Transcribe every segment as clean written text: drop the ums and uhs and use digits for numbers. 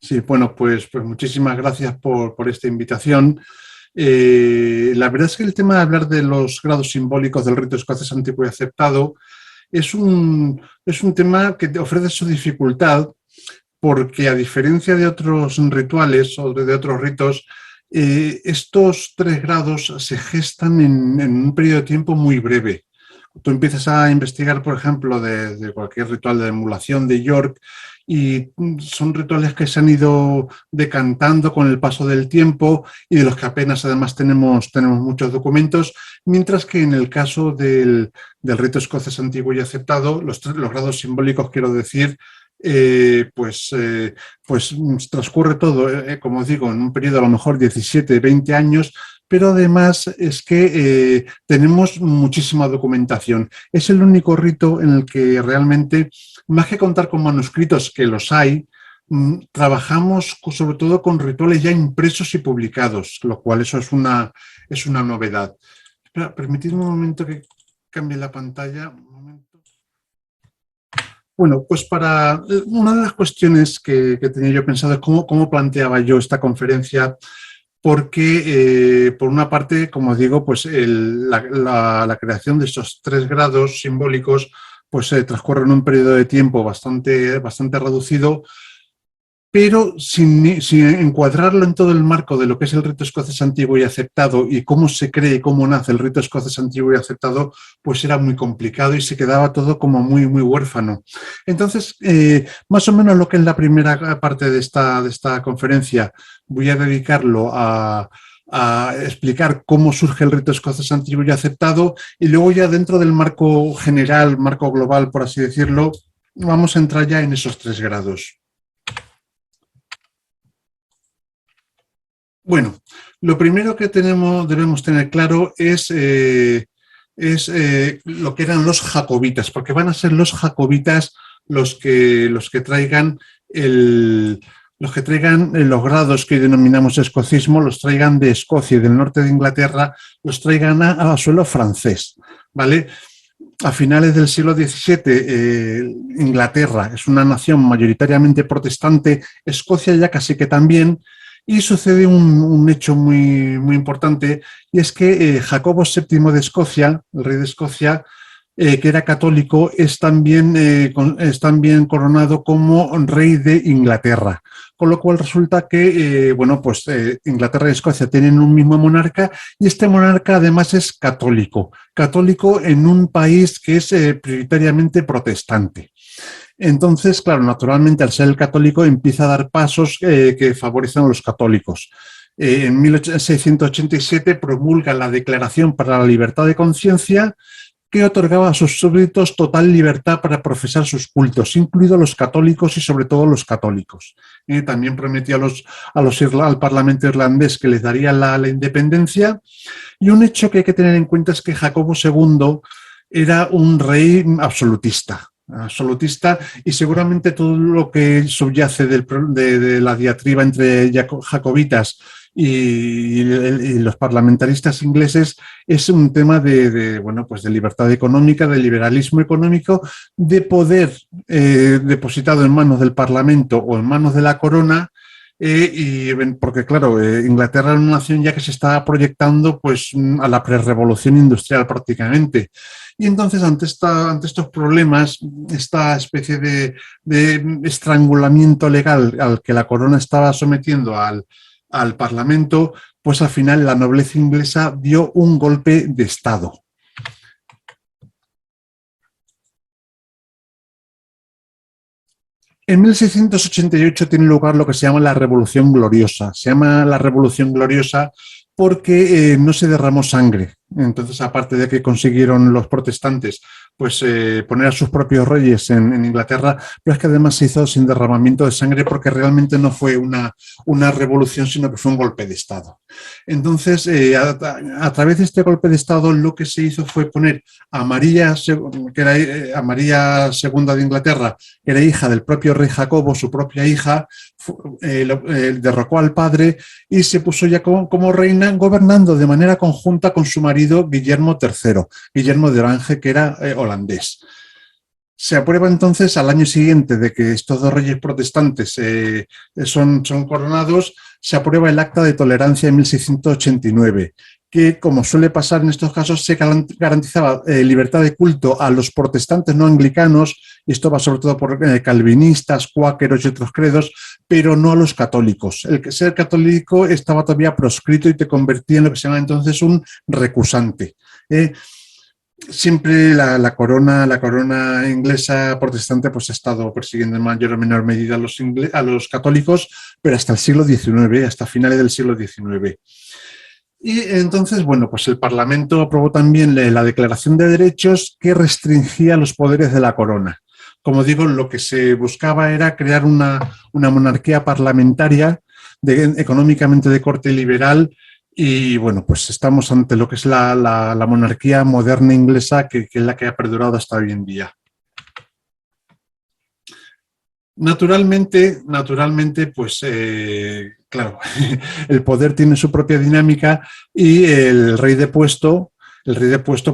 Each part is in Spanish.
Sí, bueno, pues muchísimas gracias por esta invitación. La verdad es que el tema de hablar de los grados simbólicos del rito escocés antiguo y aceptado es un tema que te ofrece su dificultad porque a diferencia de otros rituales o de otros ritos, estos 3 grados se gestan en un periodo de tiempo muy breve. Tú empiezas a investigar, por ejemplo, de cualquier ritual de emulación de York y son rituales que se han ido decantando con el paso del tiempo y de los que apenas además tenemos muchos documentos, mientras que en el caso del rito escocés antiguo y aceptado, los grados simbólicos, quiero decir, eh, pues, eh, pues transcurre todo, como digo, en un periodo a lo mejor 17, 20 años, pero además es que tenemos muchísima documentación. Es el único rito en el que realmente, más que contar con manuscritos, que los hay, trabajamos sobre todo con rituales ya impresos y publicados, lo cual eso es una novedad. Espera, permitidme un momento que cambie la pantalla. Un momento. Bueno, pues para una de las cuestiones que tenía yo pensado es cómo planteaba yo esta conferencia porque, por una parte, como digo, pues la creación de estos 3 grados simbólicos pues transcurre en un periodo de tiempo bastante reducido, pero sin encuadrarlo en todo el marco de lo que es el rito escocés antiguo y aceptado y cómo se cree y cómo nace el rito escocés antiguo y aceptado, pues era muy complicado y se quedaba todo como muy, muy huérfano. Entonces, más o menos lo que es la primera parte de esta conferencia, voy a dedicarlo a explicar cómo surge el rito escocés antiguo y aceptado y luego ya dentro del marco general, marco global, por así decirlo, vamos a entrar ya en esos 3 grados. Bueno, lo primero que debemos tener claro es lo que eran los jacobitas, porque van a ser los jacobitas los que traigan los grados que denominamos escocismo, los traigan de Escocia y del norte de Inglaterra, los traigan a suelo francés, ¿vale? A finales del siglo XVII, Inglaterra es una nación mayoritariamente protestante, Escocia ya casi que también, y sucede un hecho muy, muy importante, y es que Jacobo VII de Escocia, el rey de Escocia, que era católico, es también coronado como rey de Inglaterra. Con lo cual resulta que, bueno, pues Inglaterra y Escocia tienen un mismo monarca y este monarca además es católico en un país que es prioritariamente protestante. Entonces, claro, naturalmente al ser el católico empieza a dar pasos que favorecen a los católicos. En 1687 promulga la Declaración para la Libertad de Conciencia, que otorgaba a sus súbditos total libertad para profesar sus cultos, incluidos los católicos y sobre todo los católicos. También prometió al Parlamento irlandés que les daría la independencia. Y un hecho que hay que tener en cuenta es que Jacobo II era un rey absolutista, y seguramente todo lo que subyace de la diatriba entre jacobitas y los parlamentaristas ingleses es un tema bueno, pues de libertad económica, de liberalismo económico, de poder depositado en manos del Parlamento o en manos de la corona, porque claro, Inglaterra era una nación ya que se estaba proyectando pues a la prerrevolución industrial prácticamente. Y entonces ante estos problemas, esta especie de estrangulamiento legal al que la corona estaba sometiendo al Parlamento, pues al final la nobleza inglesa dio un golpe de Estado. En 1688 tiene lugar lo que se llama la Revolución Gloriosa. Se llama la Revolución Gloriosa porque no se derramó sangre. Entonces, aparte de que consiguieron los protestantes pues poner a sus propios reyes en Inglaterra, pero es que además se hizo sin derramamiento de sangre porque realmente no fue una revolución, sino que fue un golpe de Estado. Entonces, a través de este golpe de Estado, lo que se hizo fue poner a María, que era, a María II de Inglaterra, que era hija del propio rey Jacobo, su propia hija, derrocó al padre y se puso ya como reina, gobernando de manera conjunta con su marido Guillermo III, Guillermo de Orange, que era holandés. Se aprueba entonces al año siguiente de que estos dos reyes protestantes son coronados, se aprueba el Acta de Tolerancia de 1689, que, como suele pasar en estos casos, se garantizaba libertad de culto a los protestantes no anglicanos, y esto va sobre todo por calvinistas, cuáqueros y otros credos, pero no a los católicos. El que ser católico estaba todavía proscrito y te convertía en lo que se llama entonces un recusante. Siempre la corona inglesa protestante pues ha estado persiguiendo en mayor o menor medida a los católicos, pero hasta el siglo XIX, hasta finales del siglo XIX. Y entonces, bueno, pues el Parlamento aprobó también la Declaración de Derechos que restringía los poderes de la corona. Como digo, lo que se buscaba era crear una monarquía parlamentaria económicamente de corte liberal. Y bueno, pues estamos ante lo que es la monarquía moderna inglesa, que es la que ha perdurado hasta hoy en día. Naturalmente, pues claro, el poder tiene su propia dinámica y el rey depuesto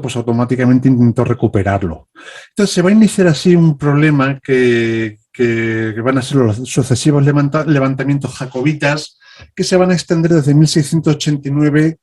pues automáticamente intentó recuperarlo. Entonces se va a iniciar así un problema que van a ser los sucesivos levantamientos jacobitas, que se van a extender desde 1689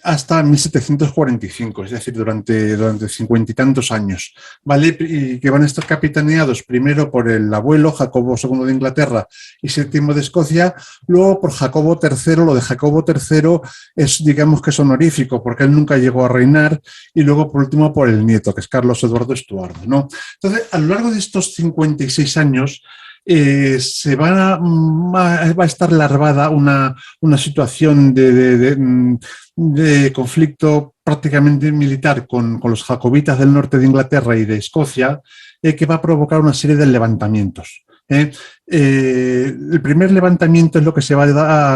hasta 1745, es decir, durante 50 y tantos años, ¿vale? Y que van a estar capitaneados primero por el abuelo Jacobo II de Inglaterra y VII de Escocia, luego por Jacobo III. Lo de Jacobo III es, digamos que es honorífico, porque él nunca llegó a reinar, y luego por último por el nieto, que es Carlos Eduardo Estuardo, ¿no? Entonces, a lo largo de estos 56 años, va a estar larvada una situación de conflicto prácticamente militar con los jacobitas del norte de Inglaterra y de Escocia, que va a provocar una serie de levantamientos. El primer levantamiento es lo que se va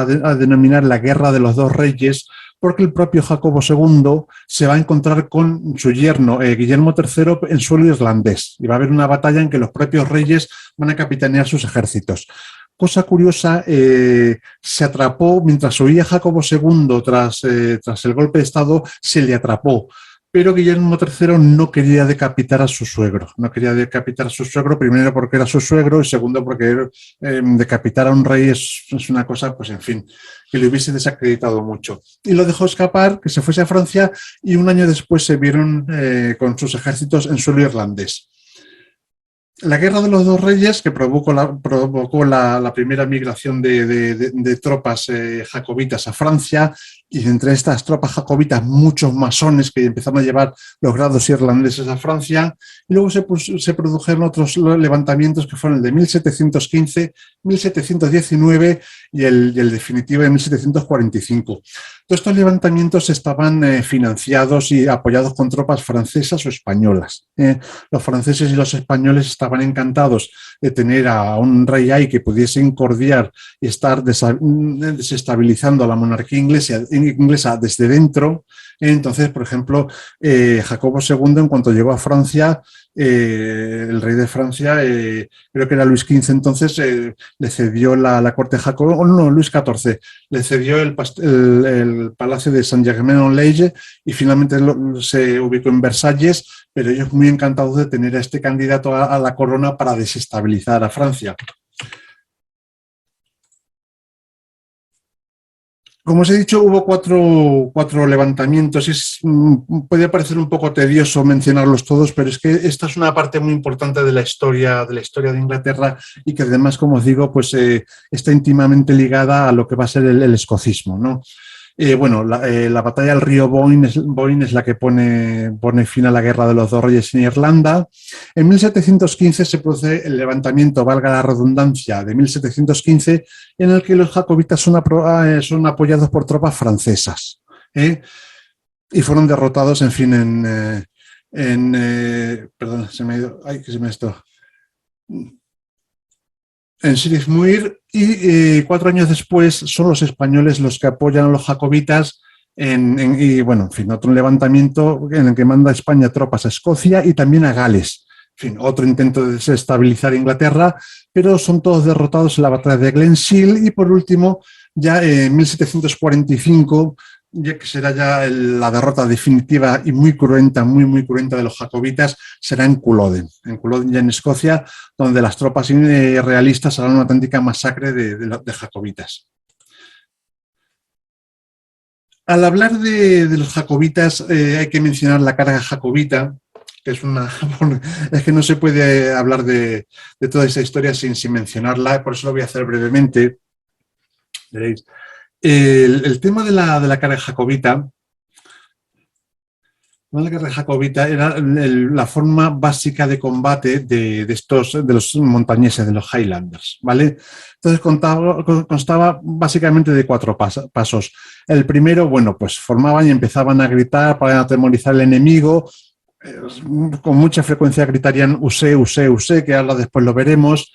a denominar la Guerra de los Dos Reyes, porque el propio Jacobo II se va a encontrar con su yerno Guillermo III en suelo irlandés, y va a haber una batalla en que los propios reyes van a capitanear sus ejércitos. Cosa curiosa, se atrapó, mientras huía Jacobo II tras el golpe de Estado, se le atrapó. Pero Guillermo III no quería decapitar a su suegro. No quería decapitar a su suegro, primero porque era su suegro, y segundo porque decapitar a un rey es una cosa, pues en fin, que le hubiese desacreditado mucho. Y lo dejó escapar, que se fuese a Francia, y un año después se vieron con sus ejércitos en suelo irlandés. La Guerra de los Dos Reyes, que provocó la primera migración de tropas jacobitas a Francia, y entre estas tropas jacobitas muchos masones que empezaron a llevar los grados irlandeses a Francia, y luego se produjeron otros levantamientos que fueron el de 1715, 1719 y el definitivo de 1745. Todos estos levantamientos estaban financiados y apoyados con tropas francesas o españolas. Los franceses y los españoles estaban encantados de tener a un rey ahí que pudiese incordiar y estar desestabilizando a la monarquía inglesa desde dentro. Entonces, por ejemplo, Jacobo II, en cuanto llegó a Francia, el rey de Francia, creo que era Luis XV entonces, le cedió la corte de Jacobo, no, Luis XIV, le cedió el palacio de Saint-Germain-en-Laye, y finalmente se ubicó en Versalles, pero ellos muy encantados de tener a este candidato a la corona para desestabilizar a Francia. Como os he dicho, hubo cuatro levantamientos. Puede parecer un poco tedioso mencionarlos todos, pero es que esta es una parte muy importante de la historia de Inglaterra, y que además, como os digo, pues está íntimamente ligada a lo que va a ser el escocismo, ¿no? La batalla del río Boyne es la que pone fin a la Guerra de los Dos Reyes en Irlanda. En 1715 se produce el levantamiento, valga la redundancia, de 1715, en el que los jacobitas son apoyados por tropas francesas, y fueron derrotados, en fin, perdón, se me ha ido, ay, que se me ha esto. En Sirifmuir, y 4 años después son los españoles los que apoyan a los jacobitas otro levantamiento en el que manda España tropas a Escocia y también a Gales. En fin, otro intento de desestabilizar Inglaterra, pero son todos derrotados en la batalla de Glenshill. Y por último, ya en 1745, ya que será ya la derrota definitiva y muy cruenta, muy cruenta de los jacobitas, será en Culloden, ya en Escocia, donde las tropas realistas harán una auténtica masacre de jacobitas. Al hablar de los jacobitas, hay que mencionar la carga jacobita, que es una... Es que no se puede hablar de toda esa historia sin mencionarla, por eso lo voy a hacer brevemente. Veréis. El tema de la carga jacobita, era la forma básica de combate de los montañeses, de los Highlanders, ¿vale? Entonces constaba básicamente de 4 pasos. El primero, bueno, pues formaban y empezaban a gritar para atemorizar al enemigo. Con mucha frecuencia gritarían use, use, use, que ahora después lo veremos.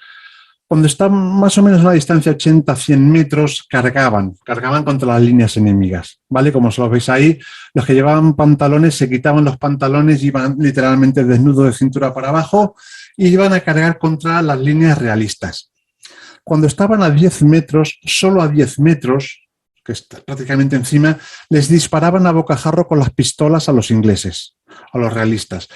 Cuando están más o menos a una distancia 80-100 metros, cargaban contra las líneas enemigas, ¿vale? Como os lo veis ahí, los que llevaban pantalones se quitaban los pantalones, iban literalmente desnudos de cintura para abajo y iban a cargar contra las líneas realistas. Cuando estaban a 10 metros, solo a 10 metros, que está prácticamente encima, les disparaban a bocajarro con las pistolas a los ingleses, a los realistas.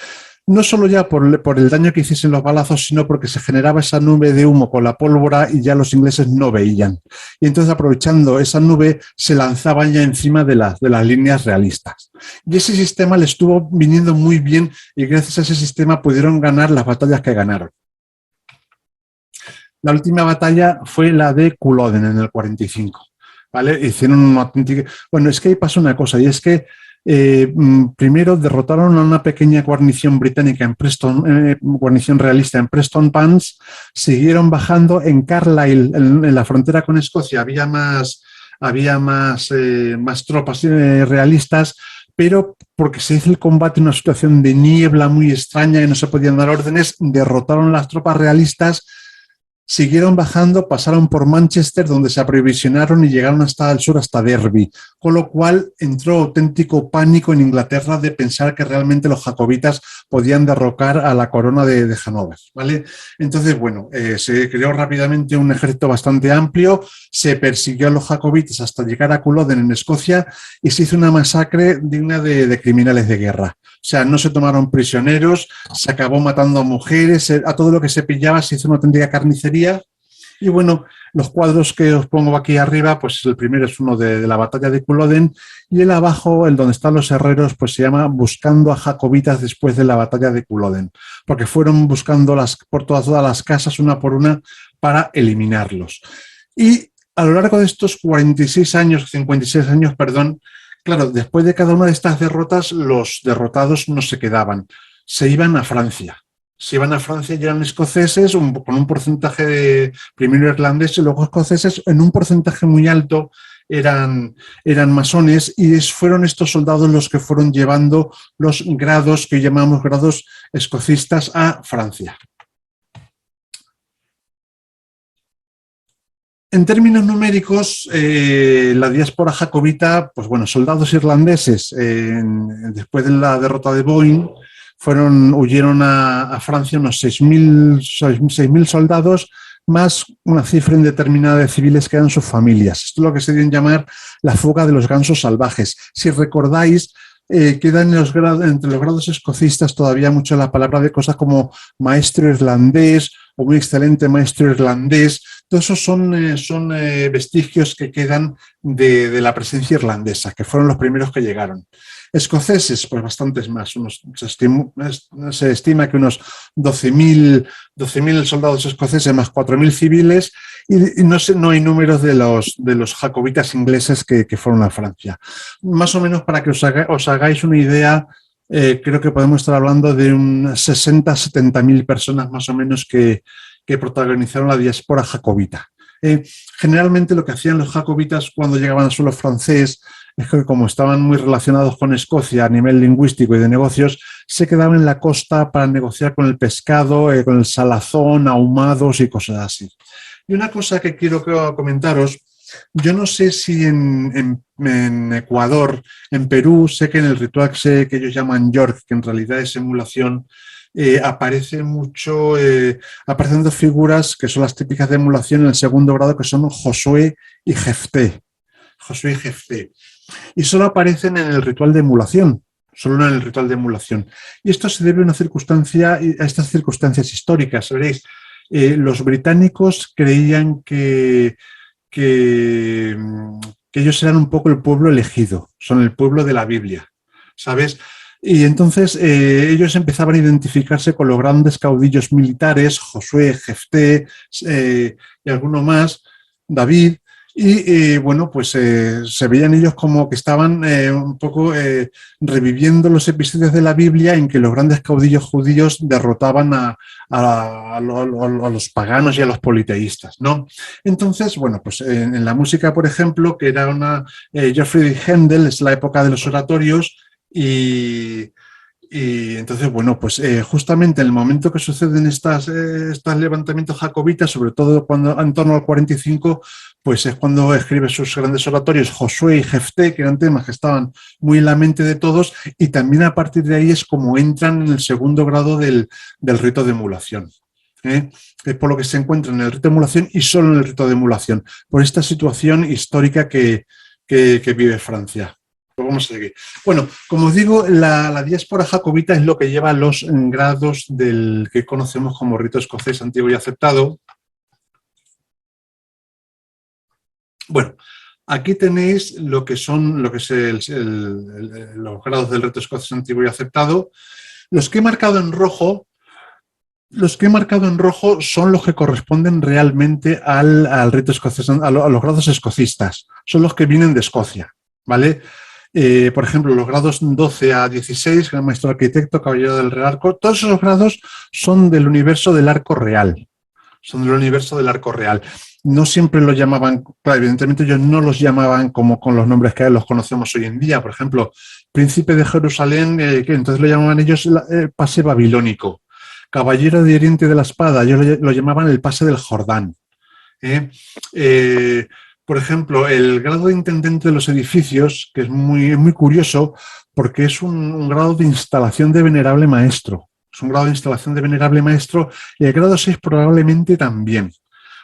No solo ya por el daño que hiciesen los balazos, sino porque se generaba esa nube de humo con la pólvora y ya los ingleses no veían. Y entonces, aprovechando esa nube, se lanzaban ya encima de las líneas realistas. Y ese sistema le estuvo viniendo muy bien y gracias a ese sistema pudieron ganar las batallas que ganaron. La última batalla fue la de Culloden en el 45. ¿Vale? Hicieron un auténtico... Bueno, es que ahí pasó una cosa y es que primero derrotaron a una pequeña guarnición británica en Preston, guarnición realista en Preston Pans, siguieron bajando en Carlisle, en la frontera con Escocia, había más tropas realistas, pero porque se hizo el combate en una situación de niebla muy extraña y no se podían dar órdenes, derrotaron a las tropas realistas. Siguieron bajando, pasaron por Manchester, donde se aprovisionaron y llegaron hasta el sur, hasta Derby, con lo cual entró auténtico pánico en Inglaterra de pensar que realmente los jacobitas podían derrocar a la corona de Hannover, ¿vale? Entonces, bueno, se creó rápidamente un ejército bastante amplio, se persiguió a los jacobitas hasta llegar a Culloden en Escocia y se hizo una masacre digna de criminales de guerra. O sea, no se tomaron prisioneros, se acabó matando a mujeres, a todo lo que se pillaba se hizo una auténtica carnicería. Y bueno, los cuadros que os pongo aquí arriba, pues el primero es uno de la batalla de Culloden y el abajo, el donde están los herreros, pues se llama Buscando a jacobitas después de la batalla de Culloden, porque fueron buscando por todas las casas, una por una, para eliminarlos. Y a lo largo de estos 56 años, perdón, claro, después de cada una de estas derrotas, los derrotados no se quedaban, se iban a Francia. Se iban a Francia y eran escoceses con un porcentaje de primero irlandeses y luego escoceses, en un porcentaje muy alto eran masones y fueron estos soldados los que fueron llevando los grados que llamamos grados escocistas a Francia. En términos numéricos, la diáspora jacobita, pues bueno, soldados irlandeses, después de la derrota de Boyne, huyeron a Francia unos 6.000 soldados, más una cifra indeterminada de civiles que eran sus familias. Esto es lo que se dio en llamar la fuga de los gansos salvajes. Si recordáis, quedan entre los grados escocistas todavía mucho la palabra de cosas como maestro irlandés o un excelente maestro irlandés. Todos esos son vestigios que quedan de la presencia irlandesa, que fueron los primeros que llegaron. Escoceses, pues bastantes más. Se estima que unos 12.000 soldados escoceses más 4.000 civiles y no hay números de los jacobitas ingleses que fueron a Francia. Más o menos para que os hagáis una idea, creo que podemos estar hablando de unas 60-70.000 personas más o menos que protagonizaron la diáspora jacobita. Generalmente lo que hacían los jacobitas cuando llegaban al suelo francés es que, como estaban muy relacionados con Escocia a nivel lingüístico y de negocios, se quedaban en la costa para negociar con el pescado, con el salazón, ahumados y cosas así. Y una cosa que quiero comentaros, yo no sé si en Ecuador, en Perú, sé que en el ritual que ellos llaman York, que en realidad es emulación, aparecen dos figuras que son las típicas de emulación en el segundo grado, que son Josué y Jefté. Josué y Jefté. y solo aparecen en el ritual de emulación, solo en el ritual de emulación. Y esto se debe a a estas circunstancias históricas. Veréis, los británicos creían que, que ellos eran un poco el pueblo elegido, son el pueblo de la Biblia, ¿sabes? Y entonces ellos empezaban a identificarse con los grandes caudillos militares, Josué, Jefté y alguno más, David, y bueno, pues se veían ellos como que estaban un poco reviviendo los episodios de la Biblia en que los grandes caudillos judíos derrotaban a los paganos y a los politeístas, ¿no? Entonces, bueno, pues en la música, por ejemplo, que era Geoffrey Händel, es la época de los oratorios, y, y entonces, bueno, pues justamente en el momento que suceden estos levantamientos jacobitas, sobre todo cuando en torno al 45, pues es cuando escribe sus grandes oratorios Josué y Jefté, que eran temas que estaban muy en la mente de todos, y también a partir de ahí es como entran en el segundo grado del rito de emulación. Es por lo que se encuentra en el rito de emulación y solo en el rito de emulación, por esta situación histórica que vive Francia. Pues vamos a seguir. Bueno, como os digo, la diáspora jacobita es lo que lleva los grados del que conocemos como rito escocés antiguo y aceptado. Bueno, aquí tenéis lo que es los grados del rito escocés antiguo y aceptado. Los que he marcado en rojo son los que corresponden realmente al rito escocés, a los grados escocistas. Son los que vienen de Escocia, ¿vale? Por ejemplo, los grados 12 a 16, Gran Maestro Arquitecto, Caballero del Real Arco, todos esos grados son del universo del arco real. Son del universo del arco real. No siempre lo llamaban, evidentemente ellos no los llamaban como con los nombres que los conocemos hoy en día. Por ejemplo, Príncipe de Jerusalén, que entonces lo llamaban ellos pase babilónico. Caballero de Oriente de la Espada, ellos lo llamaban el pase del Jordán. Por ejemplo, el grado de intendente de los edificios, que es muy curioso, porque es un grado de instalación de venerable maestro. Es un grado de instalación de venerable maestro, y el grado 6 probablemente también.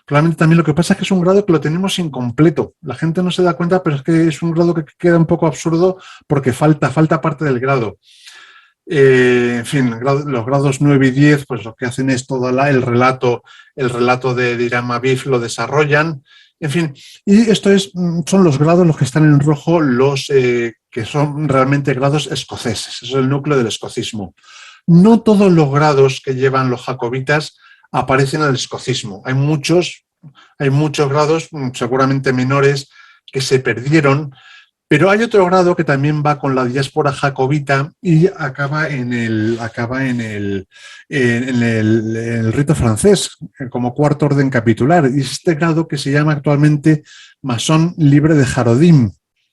Probablemente también. Lo que pasa es que es un grado que lo tenemos incompleto. La gente no se da cuenta, pero es que es un grado que queda un poco absurdo porque falta parte del grado. En fin, los grados 9 y 10, pues lo que hacen es todo el relato de Hiram Abif lo desarrollan. En fin, y son los grados los que están en rojo, los que son realmente grados escoceses. Eso es el núcleo del escocismo. No todos los grados que llevan los jacobitas aparecen en el escocismo. Hay muchos grados, seguramente menores, que se perdieron. Pero hay otro grado que también va con la diáspora jacobita y acaba en el rito francés, como cuarto orden capitular. Y es este grado que se llama actualmente masón libre de Jarodim.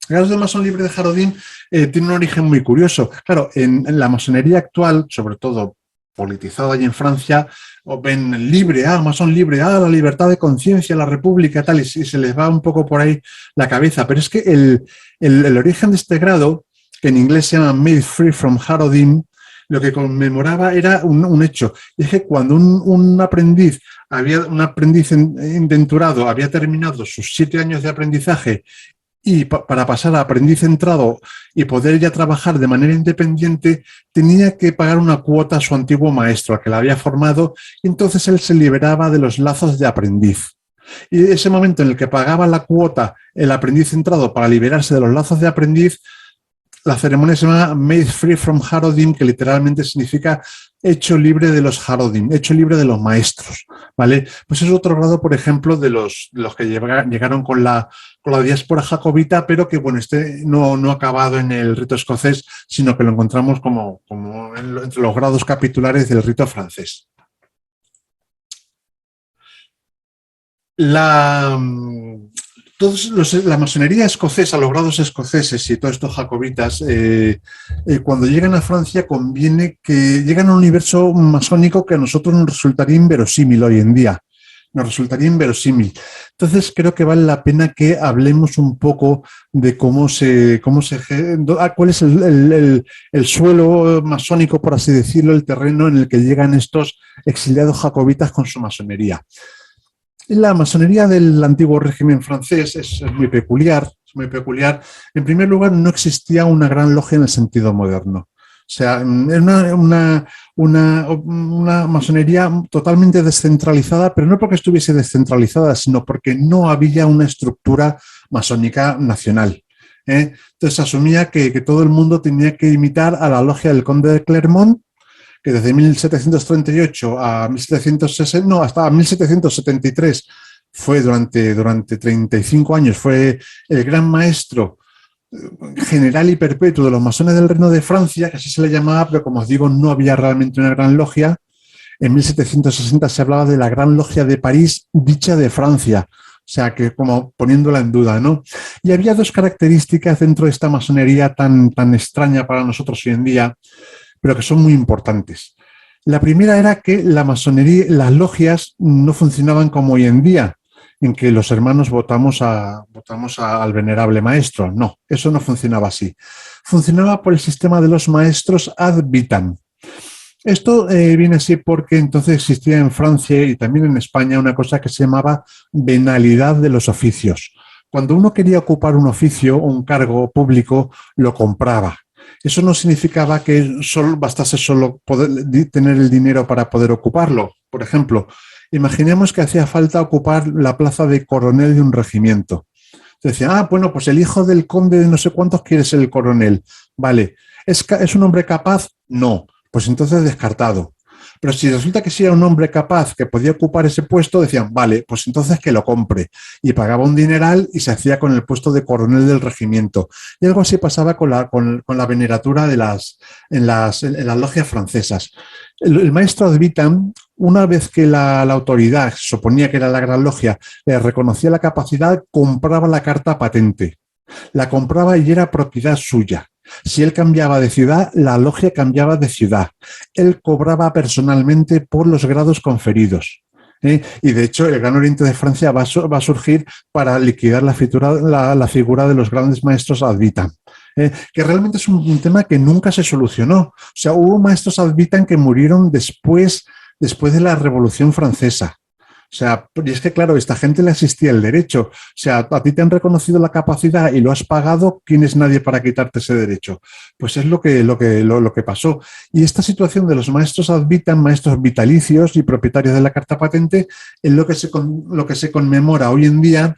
El grado de masón libre de Jarodim tiene un origen muy curioso. Claro, en la masonería actual, sobre todo politizada y en Francia, o ven libre, masón libre, la libertad de conciencia, la república, tal, y se les va un poco por ahí la cabeza. Pero es que el origen de este grado, que en inglés se llama Made Free from Harodim, lo que conmemoraba era un hecho. Y es que cuando un aprendiz indenturado había terminado sus 7 años de aprendizaje y para pasar a aprendiz entrado y poder ya trabajar de manera independiente, tenía que pagar una cuota a su antiguo maestro, al que la había formado, y entonces él se liberaba de los lazos de aprendiz. Y ese momento en el que pagaba la cuota el aprendiz entrado para liberarse de los lazos de aprendiz, la ceremonia se llama Made Free from Harodim, que literalmente significa hecho libre de los Harodim, hecho libre de los maestros, ¿vale? Pues es otro grado, por ejemplo, de los que llegaron con la diáspora jacobita, pero que, bueno, no ha acabado en el rito escocés, sino que lo encontramos como entre los grados capitulares del rito francés. La masonería escocesa, los grados escoceses y todos estos jacobitas, cuando llegan a Francia conviene que llegan a un universo masónico que a nosotros nos resultaría inverosímil hoy en día. Nos resultaría inverosímil. Entonces creo que vale la pena que hablemos un poco de cuál es el suelo masónico, por así decirlo, el terreno en el que llegan estos exiliados jacobitas con su masonería. La masonería del antiguo régimen francés es muy peculiar. es muy peculiar. En primer lugar, no existía una gran logia en el sentido moderno. O sea, era una masonería totalmente descentralizada, pero no porque estuviese descentralizada, sino porque no había una estructura masónica nacional. Entonces asumía que todo el mundo tenía que imitar a la logia del conde de Clermont, que desde 1738 a 1760, no, hasta 1773 fue durante 35 años, fue el gran maestro general y perpetuo de los masones del Reino de Francia, que así se le llamaba, pero como os digo, no había realmente una gran logia. En 1760 se hablaba de la Gran Logia de París, dicha de Francia, o sea, que como poniéndola en duda, ¿no? Y había dos características dentro de esta masonería tan extraña para nosotros hoy en día, pero que son muy importantes. La primera era que la masonería, las logias no funcionaban como hoy en día, en que los hermanos votamos al venerable maestro. No, eso no funcionaba así. Funcionaba por el sistema de los maestros ad vitam. Esto viene así porque entonces existía en Francia y también en España una cosa que se llamaba venalidad de los oficios. Cuando uno quería ocupar un oficio o un cargo público, lo compraba. Eso no significaba que bastase solo tener el dinero para poder ocuparlo. Por ejemplo, imaginemos que hacía falta ocupar la plaza de coronel de un regimiento. Decía, bueno, pues el hijo del conde de no sé cuántos quiere ser el coronel. Vale, ¿es un hombre capaz? No. Pues entonces descartado. Pero si resulta que sí era un hombre capaz que podía ocupar ese puesto, decían, vale, pues entonces que lo compre. Y pagaba un dineral y se hacía con el puesto de coronel del regimiento. Y algo así pasaba con la veneratura en las logias francesas. El maestro ad vitam, una vez que la autoridad, suponía que era la gran logia, le reconocía la capacidad, compraba la carta patente. La compraba y era propiedad suya. Si él cambiaba de ciudad, la logia cambiaba de ciudad. Él cobraba personalmente por los grados conferidos. Y de hecho, el Gran Oriente de Francia va a surgir para liquidar la figura de los grandes maestros ad vitam. Que realmente es un tema que nunca se solucionó. O sea, hubo maestros ad vitam que murieron después de la Revolución Francesa. O sea, y es que claro, esta gente le asistía el derecho. O sea, a ti te han reconocido la capacidad y lo has pagado, ¿quién es nadie para quitarte ese derecho? Pues es lo que pasó. Y esta situación de los maestros ad vitam, maestros vitalicios y propietarios de la carta patente, es lo que se conmemora hoy en día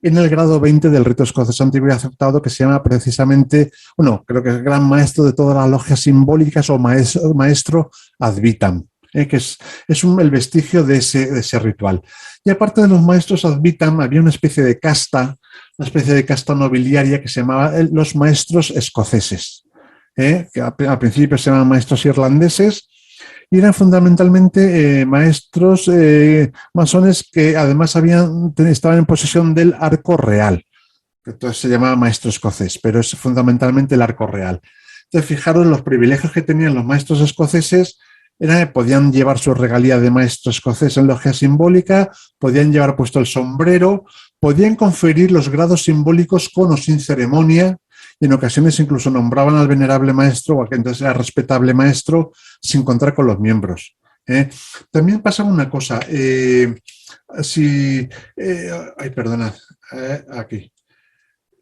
en el grado 20 del rito escocés antiguo y aceptado, que se llama precisamente, bueno, creo que es el gran maestro de todas las logias simbólicas o maestro ad vitam. Que es el vestigio de ese ritual. Y aparte de los maestros ad vitam, había una especie de casta nobiliaria que se llamaba los maestros escoceses, que al principio se llamaban maestros irlandeses y eran fundamentalmente maestros masones que además estaban en posesión del arco real, que entonces se llamaba maestro escocés, pero es fundamentalmente el arco real. Entonces, fijaros los privilegios que tenían los maestros escoceses. Podían llevar su regalía de maestro escocés en logia simbólica, podían llevar puesto el sombrero, podían conferir los grados simbólicos con o sin ceremonia, y en ocasiones incluso nombraban al venerable maestro, o al que entonces era respetable maestro, sin contar con los miembros. También pasaba una cosa, perdonad, aquí.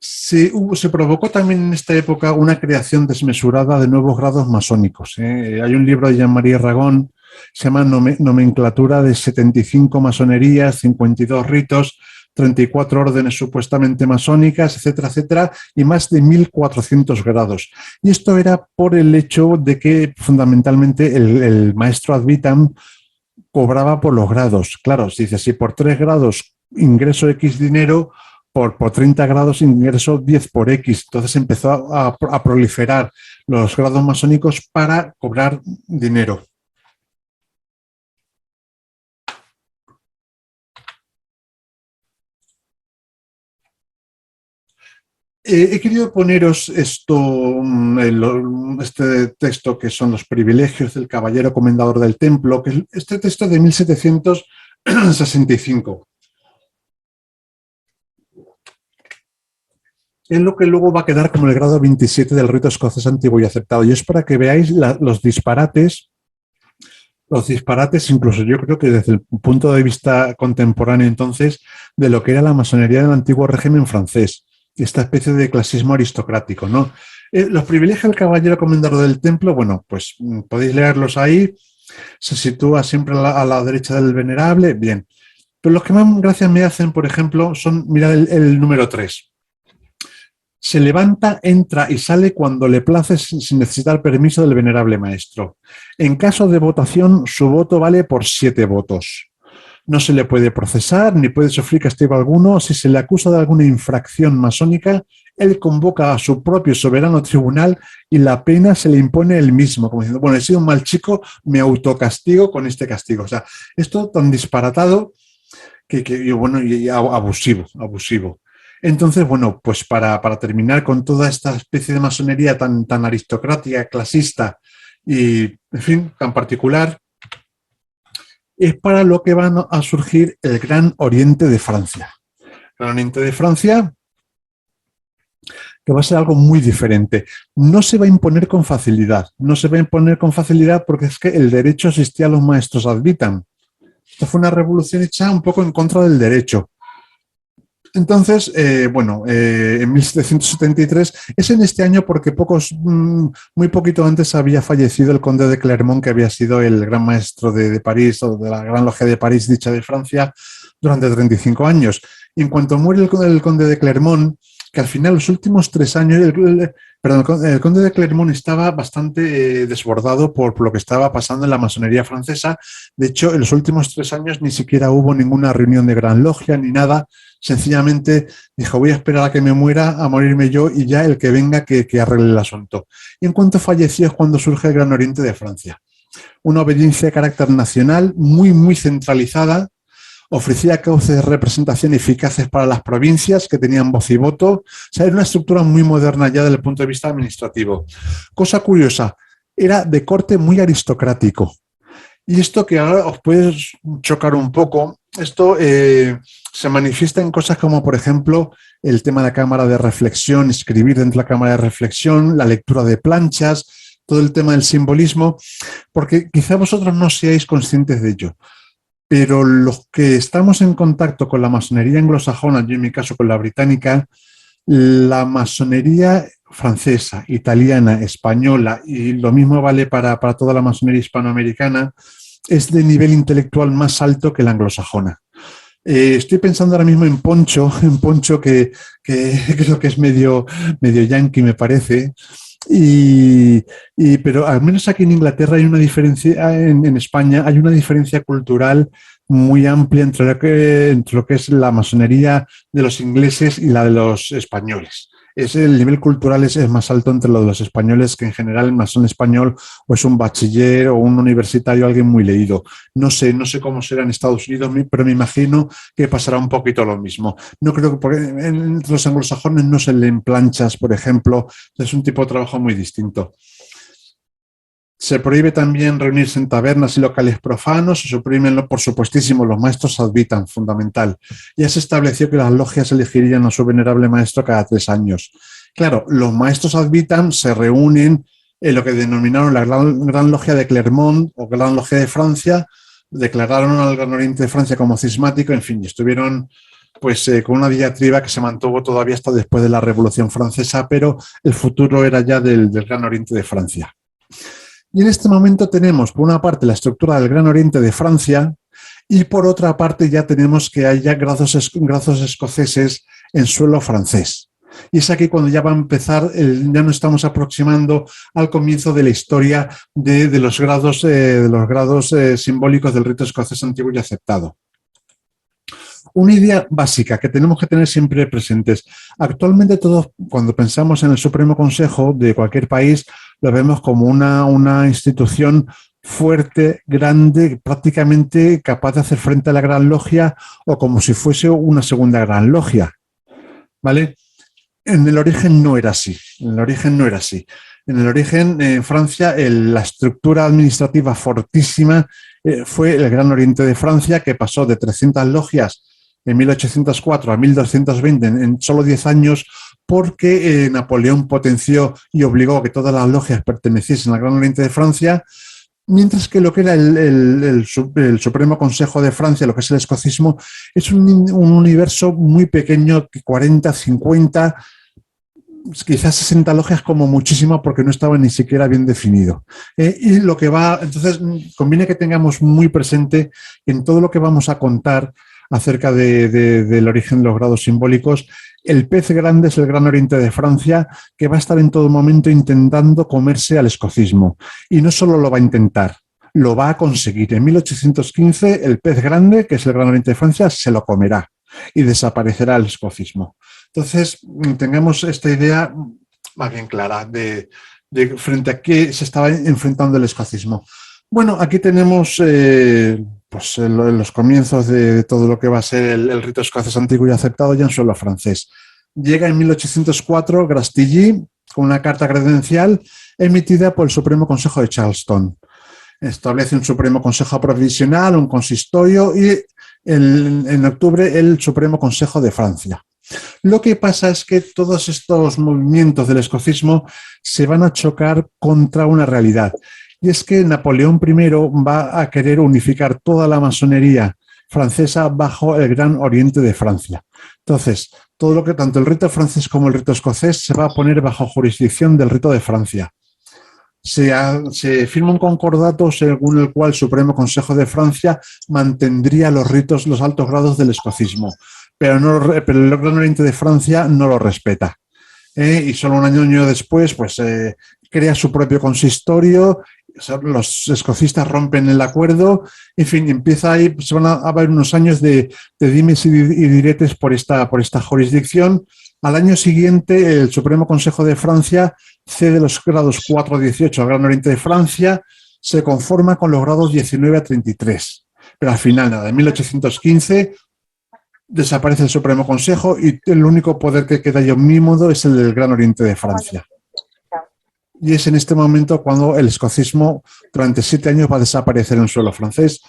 Se provocó también en esta época una creación desmesurada de nuevos grados masónicos. Hay un libro de Jean-Marie Ragon, se llama Nomenclatura de 75 masonerías, 52 ritos, 34 órdenes supuestamente masónicas, etcétera, etcétera, y más de 1.400 grados. Y esto era por el hecho de que fundamentalmente el maestro ad vitam cobraba por los grados. Claro, si por 3 grados ingreso X dinero, por 30 grados ingreso 10 por X. Entonces empezó a proliferar los grados masónicos para cobrar dinero. He querido poneros este texto que son los privilegios del caballero comendador del templo, que es este texto de 1765. Es lo que luego va a quedar como el grado 27 del rito escocés antiguo y aceptado. Y es para que veáis los disparates, incluso yo creo que desde el punto de vista contemporáneo entonces, de lo que era la masonería del antiguo régimen francés. esta especie de clasismo aristocrático, ¿no? Los privilegios del caballero comendador del templo, bueno, pues podéis leerlos ahí, se sitúa siempre a la derecha del venerable, bien. Pero los que más gracia me hacen, por ejemplo, son, mirad el número 3. Se levanta, entra y sale cuando le place sin necesitar permiso del venerable maestro. En caso de votación, su voto vale por 7 votos. No se le puede procesar ni puede sufrir castigo alguno. Si se le acusa de alguna infracción masónica, él convoca a su propio soberano tribunal y la pena se le impone él mismo, como diciendo, bueno, he sido un mal chico, me autocastigo con este castigo. O sea, esto tan disparatado que bueno, y abusivo. Entonces, bueno, pues para terminar con toda esta especie de masonería tan aristocrática, clasista y, en fin, tan particular, es para lo que van a surgir el Gran Oriente de Francia. El Gran Oriente de Francia, que va a ser algo muy diferente. No se va a imponer con facilidad. No se va a imponer con facilidad porque es que el derecho asistía a los maestros ad vitam. Esto fue una revolución hecha un poco en contra del derecho. Entonces, en 1773, es en este año porque muy poquito antes había fallecido el conde de Clermont, que había sido el gran maestro de París, o de la Gran Logia de París, dicha de Francia, durante 35 años. Y en cuanto muere el conde de Clermont, que al final los últimos 3 años, el conde de Clermont estaba bastante desbordado por lo que estaba pasando en la masonería francesa. De hecho, en los últimos 3 años ni siquiera hubo ninguna reunión de Gran Logia ni nada. Sencillamente dijo, voy a esperar a que me muera, a morirme yo y ya el que venga que arregle el asunto. Y en cuanto falleció es cuando surge el Gran Oriente de Francia. Una obediencia de carácter nacional muy centralizada, ofrecía cauces de representación eficaces para las provincias que tenían voz y voto. O sea, era una estructura muy moderna ya desde el punto de vista administrativo. Cosa curiosa, era de corte muy aristocrático. Y esto que ahora os puede chocar un poco, esto se manifiesta en cosas como, por ejemplo, el tema de la cámara de reflexión, escribir dentro de la cámara de reflexión, la lectura de planchas, todo el tema del simbolismo, porque quizá vosotros no seáis conscientes de ello. Pero los que estamos en contacto con la masonería anglosajona, yo en mi caso con la británica, la masonería francesa, italiana, española, y lo mismo vale para toda la masonería hispanoamericana, es de nivel intelectual más alto que la anglosajona. Estoy pensando ahora mismo en Poncho que creo que es medio yanqui, me parece. Pero al menos aquí en Inglaterra hay una diferencia, en España hay una diferencia cultural muy amplia entre lo que es la masonería de los ingleses y la de los españoles. El nivel cultural es más alto entre lo de los españoles, que en general el masón español o es un bachiller o un universitario, alguien muy leído. No sé cómo será en Estados Unidos, pero me imagino que pasará un poquito lo mismo. No creo que, porque entre los anglosajones no se leen planchas, por ejemplo, es un tipo de trabajo muy distinto. Se prohíbe también reunirse en tabernas y locales profanos, se suprimen, por supuestísimo, los maestros ad vitam, fundamental. Ya se estableció que las logias elegirían a su venerable maestro cada 3 años. Claro, los maestros ad vitam se reúnen en lo que denominaron la Gran Logia de Clermont o Gran Logia de Francia, declararon al Gran Oriente de Francia como cismático, en fin, y estuvieron con una diatriba que se mantuvo todavía hasta después de la Revolución Francesa, pero el futuro era ya del Gran Oriente de Francia. Y en este momento tenemos, por una parte, la estructura del Gran Oriente de Francia y por otra parte ya tenemos que hay ya grados escoceses en suelo francés. Y es aquí cuando ya va a empezar, ya nos estamos aproximando al comienzo de la historia de los grados simbólicos del rito escocés antiguo y aceptado. Una idea básica que tenemos que tener siempre presentes. Actualmente todos, cuando pensamos en el Supremo Consejo de cualquier país, lo vemos como una institución fuerte, grande, prácticamente capaz de hacer frente a la Gran Logia o como si fuese una segunda Gran Logia. ¿Vale? En el origen no era así. En el origen, en Francia, la estructura administrativa fortísima fue el Gran Oriente de Francia, que pasó de 300 logias en 1804 a 1220 en solo 10 años, porque Napoleón potenció y obligó a que todas las logias perteneciesen al Gran Oriente de Francia, Mientras que lo que era el Supremo Consejo de Francia, lo que es el escocismo, es un universo muy pequeño, 40, 50, quizás 60 logias como muchísimo, porque no estaba ni siquiera bien definido. Y lo que va, entonces, conviene que tengamos muy presente en todo lo que vamos a contar acerca del origen de los grados simbólicos. El pez grande es el Gran Oriente de Francia, que va a estar en todo momento intentando comerse al escocismo. Y no solo lo va a intentar, lo va a conseguir. En 1815, el pez grande, que es el Gran Oriente de Francia, se lo comerá y desaparecerá el escocismo. Entonces, tengamos esta idea más bien clara de frente a qué se estaba enfrentando el escocismo. Bueno, aquí tenemos pues los comienzos de todo lo que va a ser el rito escocés antiguo y aceptado ya en suelo francés. Llega en 1804 Grastilly con una carta credencial emitida por el Supremo Consejo de Charleston. Establece un Supremo Consejo Provisional, un consistorio y en octubre el Supremo Consejo de Francia. Lo que pasa es que todos estos movimientos del escocismo se van a chocar contra una realidad. Y es que Napoleón I va a querer unificar toda la masonería francesa bajo el Gran Oriente de Francia. Entonces, todo lo que tanto el rito francés como el rito escocés se va a poner bajo jurisdicción del rito de Francia. Se firma un concordato según el cual el Supremo Consejo de Francia mantendría los ritos, los altos grados del escocismo, pero el Gran Oriente de Francia no lo respeta. Y solo un año después, pues crea su propio consistorio, los escocistas rompen el acuerdo, en fin, empieza ahí, se van a haber unos años de dimes y diretes por esta jurisdicción. Al año siguiente, el Supremo Consejo de Francia cede los grados 4 a 18 al Gran Oriente de Francia, se conforma con los grados 19 a 33. Pero al final, nada, en 1815 desaparece el Supremo Consejo y el único poder que queda yo omnímodo es el del Gran Oriente de Francia. Y es en este momento cuando el escocismo durante 7 años va a desaparecer en suelo francés,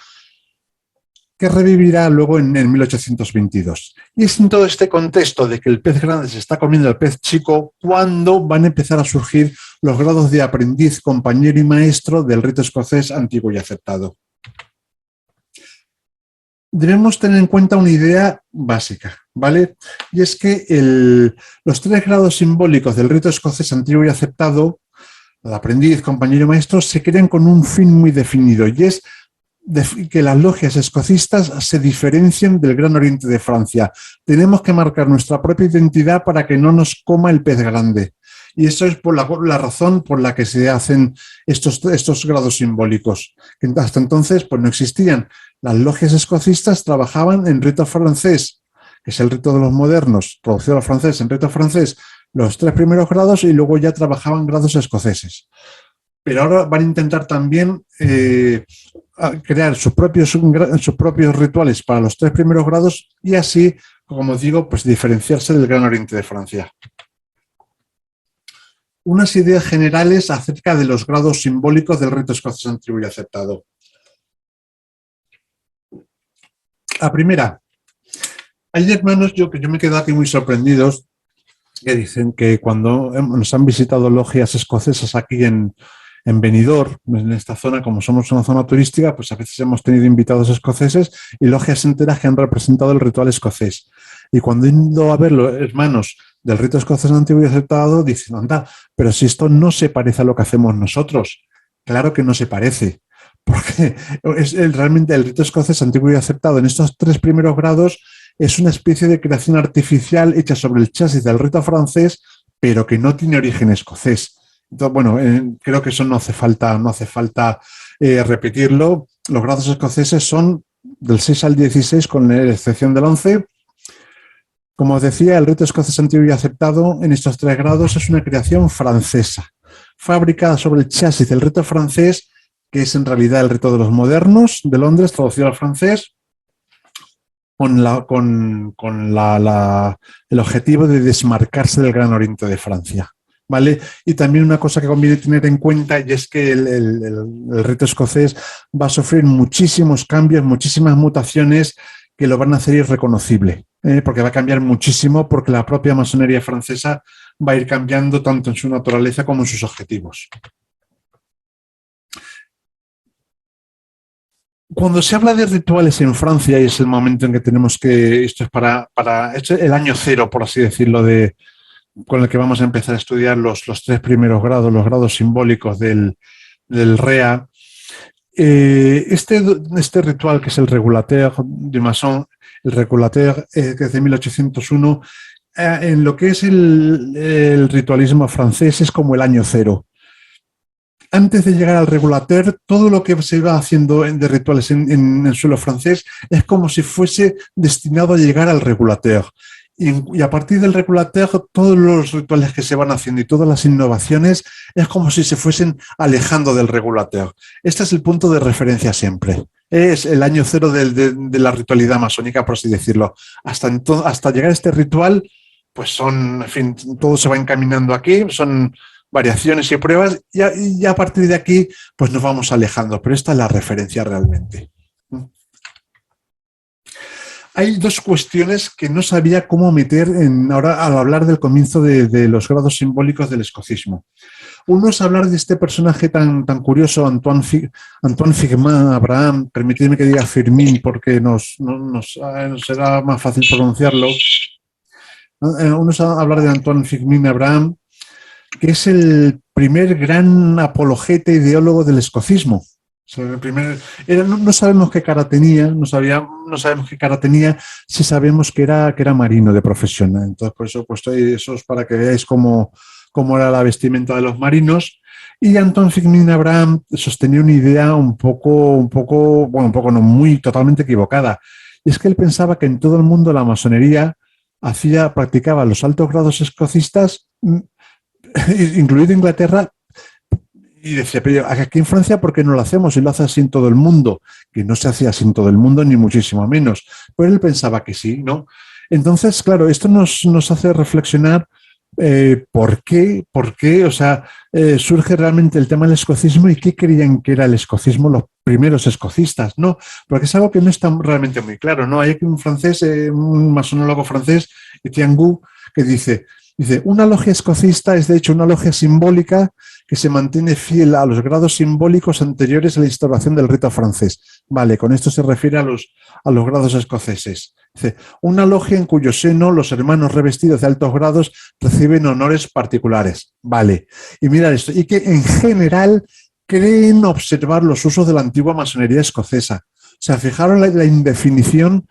que revivirá luego en 1822. Y es en todo este contexto de que el pez grande se está comiendo al pez chico cuando van a empezar a surgir los grados de aprendiz, compañero y maestro del rito escocés antiguo y aceptado. Debemos tener en cuenta una idea básica, ¿vale? Y es que los 3 grados simbólicos del rito escocés antiguo y aceptado, el aprendiz, compañero y maestro, se crean con un fin muy definido, y es que las logias escocistas se diferencien del Gran Oriente de Francia. Tenemos que marcar nuestra propia identidad para que no nos coma el pez grande. Y eso es por la razón por la que se hacen estos grados simbólicos, que hasta entonces pues no existían. Las logias escocistas trabajaban en rito francés, que es el rito de los modernos, traducido al francés en rito francés, los 3 primeros grados, y luego ya trabajaban grados escoceses. Pero ahora van a intentar también crear sus propios rituales para los 3 primeros grados y así, como digo, pues diferenciarse del Gran Oriente de Francia. Unas ideas generales acerca de los grados simbólicos del rito escocés antiguo y aceptado. La primera, hay hermanos que yo me quedo aquí muy sorprendidos, que dicen que cuando nos han visitado logias escocesas aquí en Benidorm, en esta zona, como somos una zona turística, pues a veces hemos tenido invitados escoceses y logias enteras que han representado el ritual escocés. Y cuando he ido a ver los hermanos del rito escocés antiguo y aceptado, dicen, anda, pero si esto no se parece a lo que hacemos nosotros. Claro que no se parece, porque realmente el rito escocés antiguo y aceptado en estos 3 primeros grados es una especie de creación artificial hecha sobre el chasis del rito francés, pero que no tiene origen escocés. Entonces, bueno, creo que eso no hace falta repetirlo. Los grados escoceses son del 6 al 16, con la excepción del 11. Como os decía, el rito escocés antiguo y aceptado en estos 3 grados es una creación francesa, fabricada sobre el chasis del rito francés, que es en realidad el rito de los modernos de Londres, traducido al francés, con el objetivo de desmarcarse del Gran Oriente de Francia. ¿Vale? Y también una cosa que conviene tener en cuenta, y es que el rito escocés va a sufrir muchísimos cambios, muchísimas mutaciones que lo van a hacer irreconocible, porque va a cambiar muchísimo, porque la propia masonería francesa va a ir cambiando tanto en su naturaleza como en sus objetivos. Cuando se habla de rituales en Francia, y es el momento en que tenemos que, esto es esto es el año cero, por así decirlo, con el que vamos a empezar a estudiar los tres primeros grados, los grados simbólicos del REA. Este ritual, que es el Régulateur du Maçon, el Régulateur, que es de 1801, en lo que es el ritualismo francés, es como el año cero. Antes de llegar al regulateur, todo lo que se va haciendo de rituales en el suelo francés es como si fuese destinado a llegar al regulateur. Y a partir del regulateur, todos los rituales que se van haciendo y todas las innovaciones es como si se fuesen alejando del regulateur. Este es el punto de referencia siempre. Es el año cero de la ritualidad masónica, por así decirlo. Hasta llegar a este ritual, pues en fin, todo se va encaminando aquí, son variaciones y pruebas, y a partir de aquí pues nos vamos alejando, pero esta es la referencia realmente. Hay dos cuestiones que no sabía cómo meter ahora al hablar del comienzo de los grados simbólicos del escocismo. Uno es hablar de este personaje tan curioso, Antoine Firmin Abraham, permitidme que diga Firmin porque nos será más fácil pronunciarlo. Uno es hablar de Antoine Firmin Abraham, que es el primer gran apologeta ideólogo del escocismo. O sea, no sabemos qué cara tenía, no sabemos qué cara tenía, si sabemos que era marino de profesión. Entonces, por eso he puesto ahí eso para que veáis cómo era la vestimenta de los marinos. Y Antoine Firmin Abraham sostenía una idea un poco no, totalmente equivocada. Y es que él pensaba que en todo el mundo la masonería practicaba los altos grados escocistas, incluido Inglaterra, y decía, pero aquí en Francia, ¿por qué no lo hacemos? Y lo hace así en todo el mundo, que no se hacía así en todo el mundo, ni muchísimo menos. Pero él pensaba que sí, ¿no? Entonces, claro, esto nos hace reflexionar por qué, o sea, surge realmente el tema del escocismo y qué creían que era el escocismo los primeros escocistas, ¿no? Porque es algo que no está realmente muy claro, ¿no? Hay aquí un francés, un masonólogo francés, Etienne Gou, que dice, una logia escocista es de hecho una logia simbólica que se mantiene fiel a los grados simbólicos anteriores a la instauración del rito francés. Vale, con esto se refiere a los grados escoceses. Dice, una logia en cuyo seno los hermanos revestidos de altos grados reciben honores particulares. Vale, y mira esto, y que en general creen observar los usos de la antigua masonería escocesa. O sea, fijaron la indefinición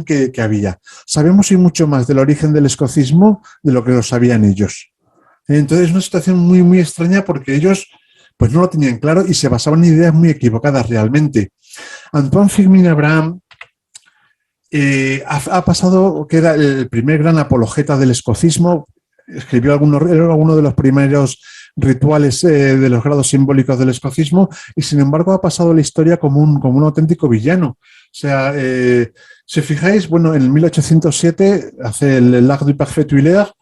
que había. Sabemos y mucho más del origen del escocismo de lo que lo sabían ellos. Entonces es una situación muy extraña porque ellos pues no lo tenían claro y se basaban en ideas muy equivocadas realmente. Antoine Firmin Abraham ha pasado, que era el primer gran apologeta del escocismo, escribió alguno de los primeros rituales de los grados simbólicos del escocismo y sin embargo ha pasado la historia como un auténtico villano. O sea, si fijáis, bueno, en 1807 hace el L'Art du Parfait Tuileur,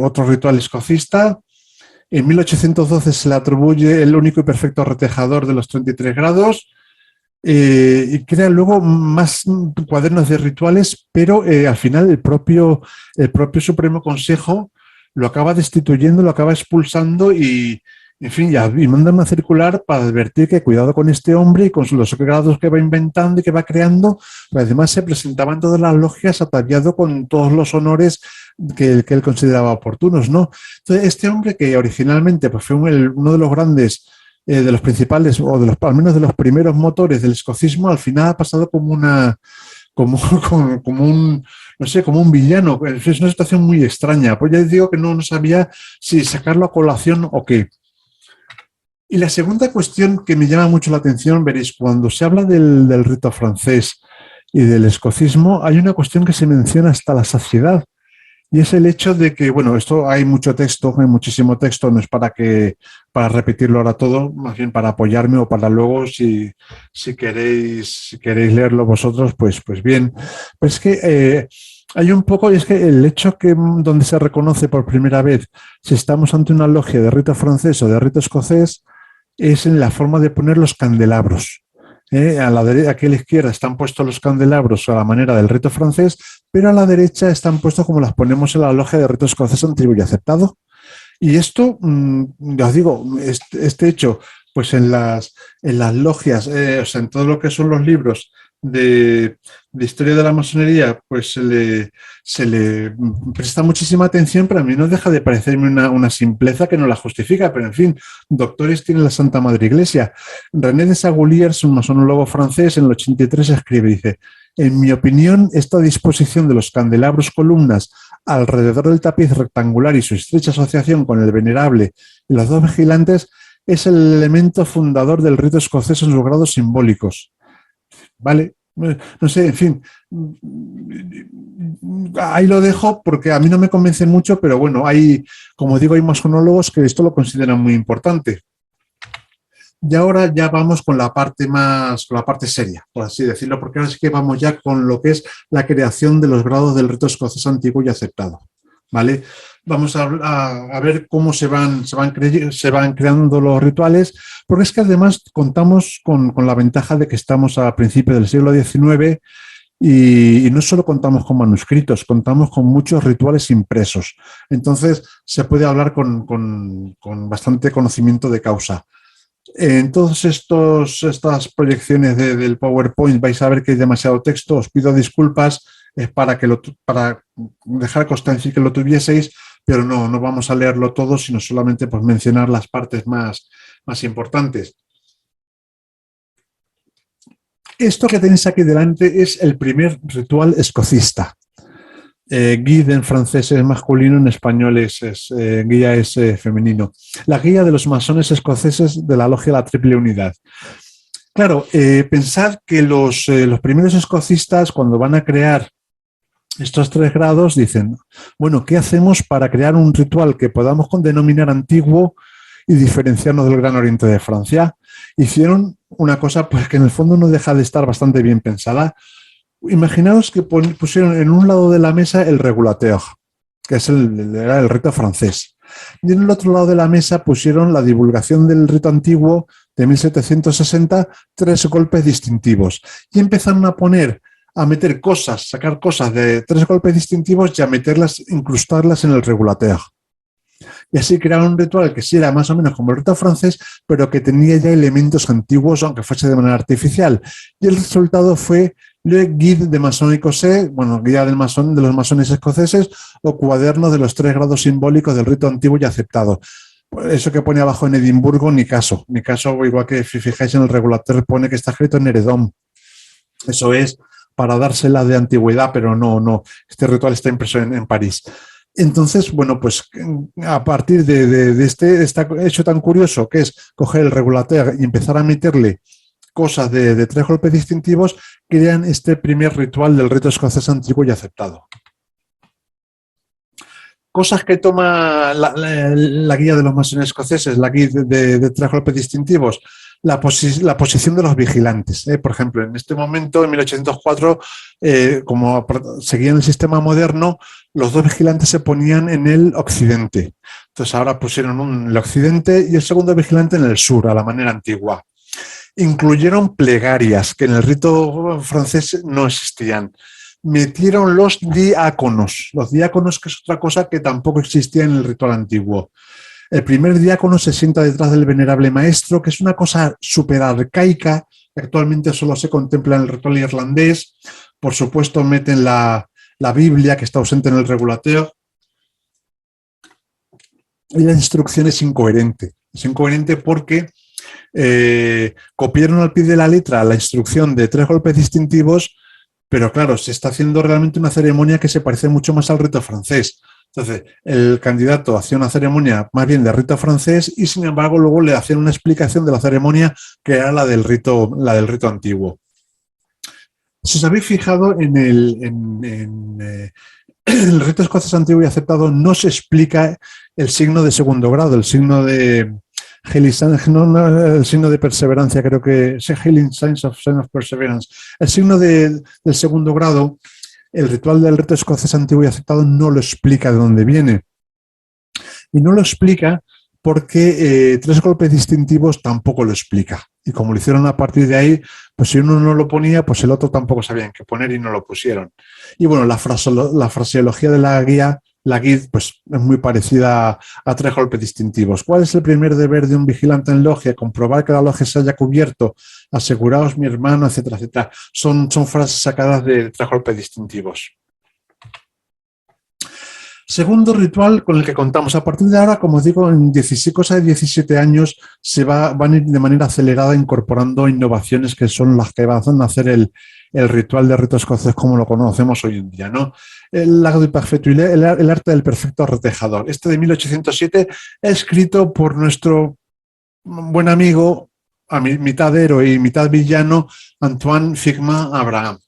otro ritual escocista. En 1812 se le atribuye el único y perfecto retejador de los 33 grados y crea luego más cuadernos de rituales, pero al final el propio Supremo Consejo lo acaba destituyendo, lo acaba expulsando y, en fin, y mandan una circular para advertir que cuidado con este hombre y con los grados que va inventando y que va creando, pero además se presentaba en todas las logias ataviado con todos los honores que él consideraba oportunos, ¿no? Entonces, este hombre que originalmente pues, fue uno de los grandes, de los principales, o al menos de los primeros motores del escocismo, al final ha pasado como un villano. Es una situación muy extraña. Pues ya digo que no sabía si sacarlo a colación o qué. Y la segunda cuestión que me llama mucho la atención, veréis, cuando se habla del rito francés y del escocismo, hay una cuestión que se menciona hasta la saciedad. Y es el hecho de que, bueno, esto hay mucho texto, hay muchísimo texto, no es para repetirlo ahora todo, más bien para apoyarme o para luego, si queréis leerlo vosotros, pues bien. Pero es que hay un poco, y es que el hecho que donde se reconoce por primera vez si estamos ante una logia de rito francés o de rito escocés, es en la forma de poner los candelabros. Aquí a la izquierda están puestos los candelabros a la manera del rito francés, pero a la derecha están puestos como las ponemos en la logia de rito escocés antiguo y aceptado. Y esto, ya os digo, este hecho pues en las logias, o sea, en todo lo que son los libros de historia de la masonería, pues se le presta muchísima atención, pero a mí no deja de parecerme una simpleza que no la justifica, pero en fin, doctores tiene la Santa Madre Iglesia. René de Saguliers, un masonólogo francés, en el 83 escribe, dice: en mi opinión, esta disposición de los candelabros columnas alrededor del tapiz rectangular y su estrecha asociación con el venerable y los dos vigilantes es el elemento fundador del rito escocés en sus grados simbólicos. ¿Vale? No sé, en fin, ahí lo dejo porque a mí no me convence mucho, pero bueno, hay, como digo, hay masonólogos que esto lo consideran muy importante. Y ahora ya vamos con la parte con la parte seria, por así decirlo, porque ahora sí que vamos ya con lo que es la creación de los grados del rito escocés antiguo y aceptado. ¿Vale? Vamos a ver cómo se van creando los rituales, porque es que además contamos con la ventaja de que estamos a principios del siglo XIX y no solo contamos con manuscritos, contamos con muchos rituales impresos. Entonces se puede hablar con bastante conocimiento de causa. En todas estas proyecciones del PowerPoint vais a ver que hay demasiado texto, os pido disculpas, es para dejar constancia que lo tuvieseis, pero no vamos a leerlo todo, sino solamente pues, mencionar las partes más importantes. Esto que tenéis aquí delante es el primer ritual escocista. Guide en francés es masculino, en español guía es femenino. La guía de los masones escoceses de la logia La Triple Unidad. Claro, pensad que los primeros escocistas, cuando van a crear estos 3 grados, dicen, bueno, ¿qué hacemos para crear un ritual que podamos denominar antiguo y diferenciarnos del Gran Oriente de Francia? Hicieron una cosa pues, que en el fondo no deja de estar bastante bien pensada. Imaginaos que pusieron en un lado de la mesa el regulateur, que era el rito francés. Y en el otro lado de la mesa pusieron la divulgación del rito antiguo de 1760, 3 golpes distintivos. Y empezaron a meter cosas, sacar cosas de 3 golpes distintivos y a meterlas, incrustarlas en el regulateur. Y así crearon un ritual que sí era más o menos como el rito francés, pero que tenía ya elementos antiguos, aunque fuese de manera artificial. Y el resultado fue Le Guide de Maçon Écossais, bueno, guía de los masones escoceses, o cuaderno de los 3 grados simbólicos del rito antiguo y aceptado. Eso que pone abajo en Edimburgo, ni caso, igual que si fijáis en el regulateur pone que está escrito en Heredón. Eso es para dársela de antigüedad, pero no. Este ritual está impreso en París. Entonces, bueno, pues a partir de este hecho tan curioso que es coger el regulateur y empezar a meterle cosas de 3 golpes distintivos, crean este primer ritual del rito escocés antiguo y aceptado. Cosas que toma la guía de los masones escoceses, la guía de 3 golpes distintivos, la posición de los vigilantes. Por ejemplo, en este momento, en 1804, como seguían el sistema moderno, los 2 vigilantes se ponían en el occidente. Entonces ahora pusieron uno en el occidente y el segundo vigilante en el sur, a la manera antigua. Incluyeron plegarias, que en el rito francés no existían. Metieron los diáconos, que es otra cosa que tampoco existía en el ritual antiguo. El primer diácono se sienta detrás del venerable maestro, que es una cosa súper arcaica, que actualmente solo se contempla en el ritual irlandés. Por supuesto, meten la Biblia, que está ausente en el regulateur. Y la instrucción es incoherente. Es incoherente porque copiaron al pie de la letra la instrucción de 3 golpes distintivos, pero claro, se está haciendo realmente una ceremonia que se parece mucho más al rito francés. Entonces, el candidato hacía una ceremonia más bien de rito francés y, sin embargo, luego le hacían una explicación de la ceremonia que era la del rito antiguo. Si os habéis fijado en el rito escocés antiguo y aceptado, no se explica el signo de segundo grado, el signo de el signo de perseverancia, creo que es Healing Signs of Perseverance. El signo del segundo grado, el ritual del rito escocés antiguo y aceptado no lo explica de dónde viene. Y no lo explica porque 3 golpes distintivos tampoco lo explica. Y como lo hicieron a partir de ahí, pues si uno no lo ponía, pues el otro tampoco sabían qué poner y no lo pusieron. Y bueno, la fraseología de la guía La guide pues, es muy parecida a tres golpes distintivos. ¿Cuál es el primer deber de un vigilante en logia? Comprobar que la logia se haya cubierto. Aseguraos mi hermano, etcétera, etcétera. Son frases sacadas de tres golpes distintivos. Segundo ritual con el que contamos. A partir de ahora, como os digo, en cosa de 17 años van a ir de manera acelerada incorporando innovaciones que son las que van a hacer el ritual de rito escocés como lo conocemos hoy en día, ¿no? El arte del perfecto retejador. Este de 1807 escrito por nuestro buen amigo, mitad héroe y mitad villano, Antoine Figma Abraham.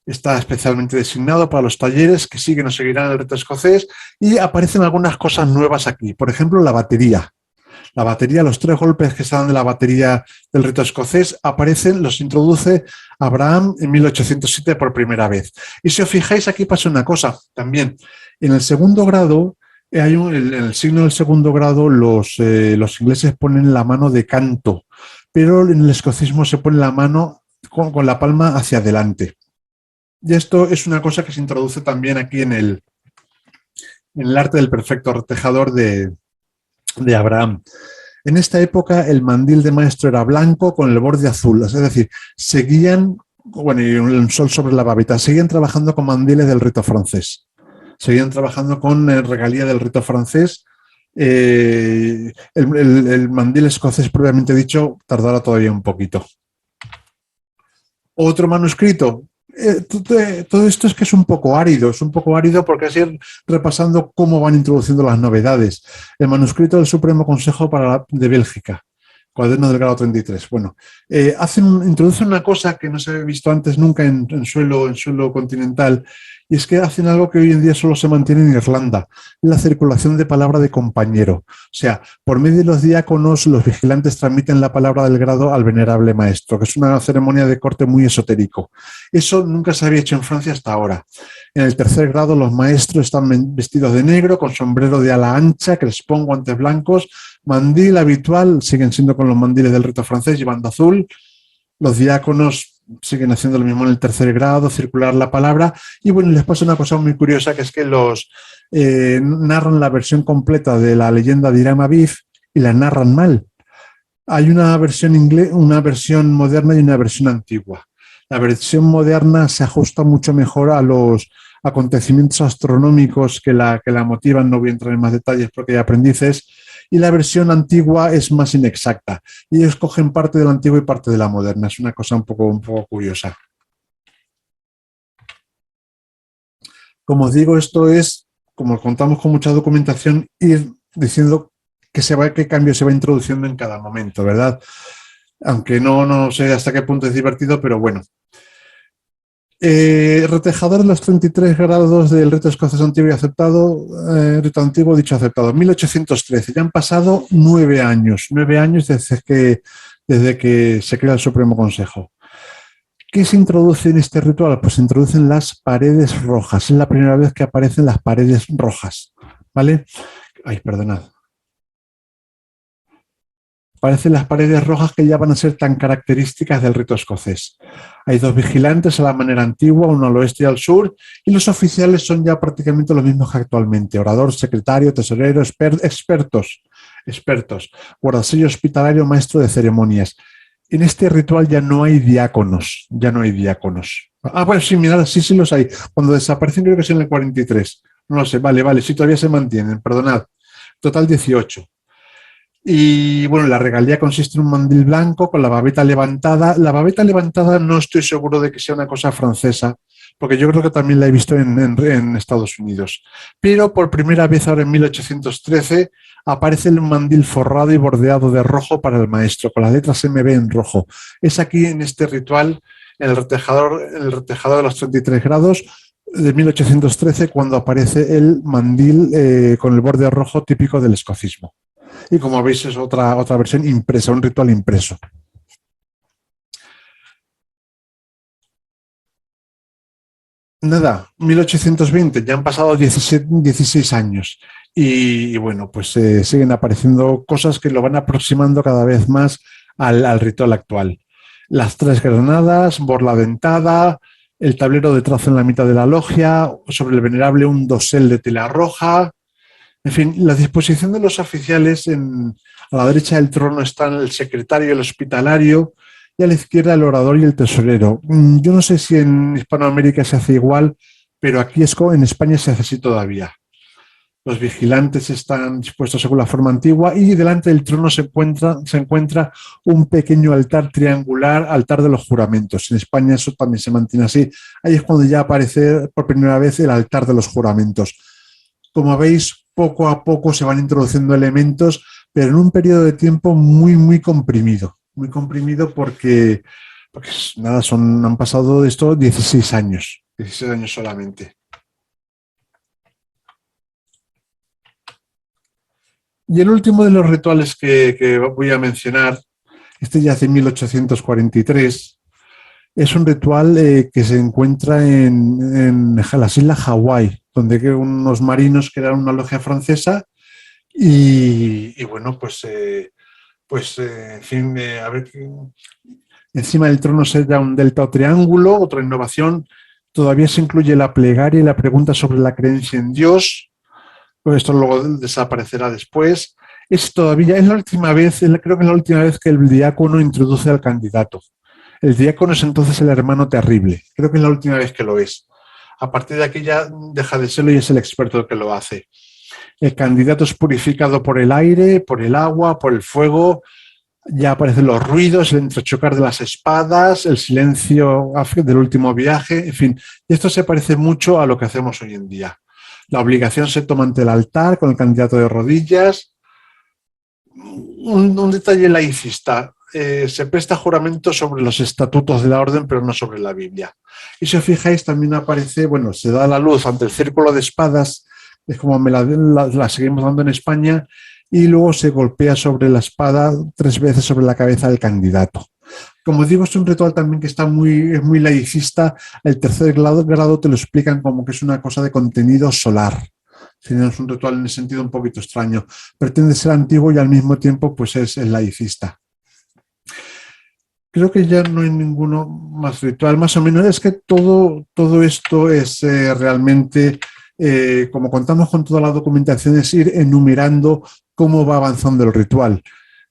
Está especialmente designado para los talleres que siguen o seguirán el rito escocés y aparecen algunas cosas nuevas aquí. Por ejemplo, la batería. La batería, los tres golpes que se dan de la batería del rito escocés los introduce Abraham en 1807 por primera vez. Y si os fijáis, aquí pasa una cosa también. En el segundo grado, en el signo del segundo grado, los ingleses ponen la mano de canto, pero en el escocismo se pone la mano con la palma hacia adelante. Y esto es una cosa que se introduce también aquí en el arte del perfecto retejador de Abraham. En esta época el mandil de maestro era blanco con el borde azul, es decir, seguían, y un sol sobre la babita, seguían trabajando con mandiles del rito francés, seguían trabajando con regalía del rito francés. El mandil escocés, previamente dicho, tardará todavía un poquito. Otro manuscrito. Todo esto es que es un poco árido porque así repasando cómo van introduciendo las novedades. El manuscrito del Supremo Consejo de Bélgica, cuaderno del grado 33. Bueno, introducen una cosa que no se había visto antes nunca en suelo continental, y es que hacen algo que hoy en día solo se mantiene en Irlanda, la circulación de palabra de compañero. O sea, por medio de los diáconos, los vigilantes transmiten la palabra del grado al venerable maestro, que es una ceremonia de corte muy esotérico. Eso nunca se había hecho en Francia hasta ahora. En el tercer grado, los maestros están vestidos de negro, con sombrero de ala ancha, crespón, guantes blancos, mandil habitual, siguen siendo con los mandiles del rito francés, llevando azul. Los diáconos siguen haciendo lo mismo en el tercer grado, circular la palabra. Y bueno, les pasa una cosa muy curiosa, que es que los narran la versión completa de la leyenda de Hiram Abiy y la narran mal. Hay una versión una versión moderna y una versión antigua. La versión moderna se ajusta mucho mejor a los acontecimientos astronómicos que la motivan. No voy a entrar en más detalles porque hay aprendices. Y la versión antigua es más inexacta. Y ellos cogen parte de la antigua y parte de la moderna. Es una cosa un poco curiosa. Como os digo, esto es, como contamos con mucha documentación, ir diciendo qué cambio se va introduciendo en cada momento, ¿verdad? Aunque no sé hasta qué punto es divertido, pero bueno. Retejador de los 33 grados del rito escocés antiguo y aceptado, rito antiguo dicho aceptado, 1813. Ya han pasado 9 años, 9 años desde que se crea el Supremo Consejo. ¿Qué se introduce en este ritual? Pues se introducen las paredes rojas. Es la primera vez que aparecen las paredes rojas, ¿vale? Ay, perdonad. Parecen las paredes rojas que ya van a ser tan características del rito escocés. Hay dos vigilantes a la manera antigua, uno al oeste y al sur, y los oficiales son ya prácticamente los mismos que actualmente. Orador, secretario, tesorero, expertos, guardasello hospitalario, maestro de ceremonias. En este ritual ya no hay diáconos, Ah, bueno, sí, mirad, sí los hay. Cuando desaparecen creo que es en el 43. No lo sé, vale, sí, todavía se mantienen, perdonad. Total 18. Y bueno, la regalía consiste en un mandil blanco con la babeta levantada. La babeta levantada no estoy seguro de que sea una cosa francesa, porque yo creo que también la he visto en Estados Unidos. Pero por primera vez ahora en 1813 aparece el mandil forrado y bordeado de rojo para el maestro, con las letras MB en rojo. Es aquí en este ritual, en el retejador de los 33 grados, de 1813, cuando aparece el mandil con el borde rojo típico del escocismo. Y como veis es otra versión impresa, un ritual impreso. Nada, 1820, ya han pasado 16 años y bueno, pues siguen apareciendo cosas que lo van aproximando cada vez más al ritual actual. Las tres granadas, borla dentada, el tablero de trazo en la mitad de la logia, sobre el venerable un dosel de tela roja. En fin, la disposición de los oficiales a la derecha del trono están el secretario y el hospitalario, y a la izquierda el orador y el tesorero. Yo no sé si en Hispanoamérica se hace igual, pero aquí en España se hace así todavía. Los vigilantes están dispuestos según la forma antigua y delante del trono se encuentra un pequeño altar triangular, altar de los juramentos. En España eso también se mantiene así. Ahí es cuando ya aparece por primera vez el altar de los juramentos. Como veis, poco a poco se van introduciendo elementos, pero en un periodo de tiempo muy, muy comprimido. Muy comprimido porque nada, han pasado de esto 16 años. 16 años solamente. Y el último de los rituales que voy a mencionar, este ya hace 1843, es un ritual que se encuentra en las islas Hawái, donde unos marinos crearon una logia francesa y bueno, en fin, a ver, encima del trono se da un delta o triángulo, otra innovación, todavía se incluye la plegaria y la pregunta sobre la creencia en Dios. Pues esto luego desaparecerá después. Es la última vez, creo que es la última vez que el diácono introduce al candidato. El diácono es entonces el hermano terrible. Creo que es la última vez que lo es. A partir de aquí ya deja de serlo y es el experto el que lo hace. El candidato es purificado por el aire, por el agua, por el fuego. Ya aparecen los ruidos, el entrechocar de las espadas, el silencio del último viaje, en fin. Y esto se parece mucho a lo que hacemos hoy en día. La obligación se toma ante el altar con el candidato de rodillas. Un detalle laicista. Se presta juramento sobre los estatutos de la orden, pero no sobre la Biblia. Y si os fijáis, también aparece, se da la luz ante el círculo de espadas, es como la seguimos dando en España, y luego se golpea sobre la espada 3 veces sobre la cabeza del candidato. Como digo, es un ritual también que es muy laicista. El tercer grado te lo explican como que es una cosa de contenido solar. Es un ritual en el sentido un poquito extraño. Pretende ser antiguo y al mismo tiempo pues es laicista. Creo que ya no hay ninguno más ritual. Más o menos es que todo esto es realmente, como contamos con toda la documentación, es ir enumerando cómo va avanzando el ritual.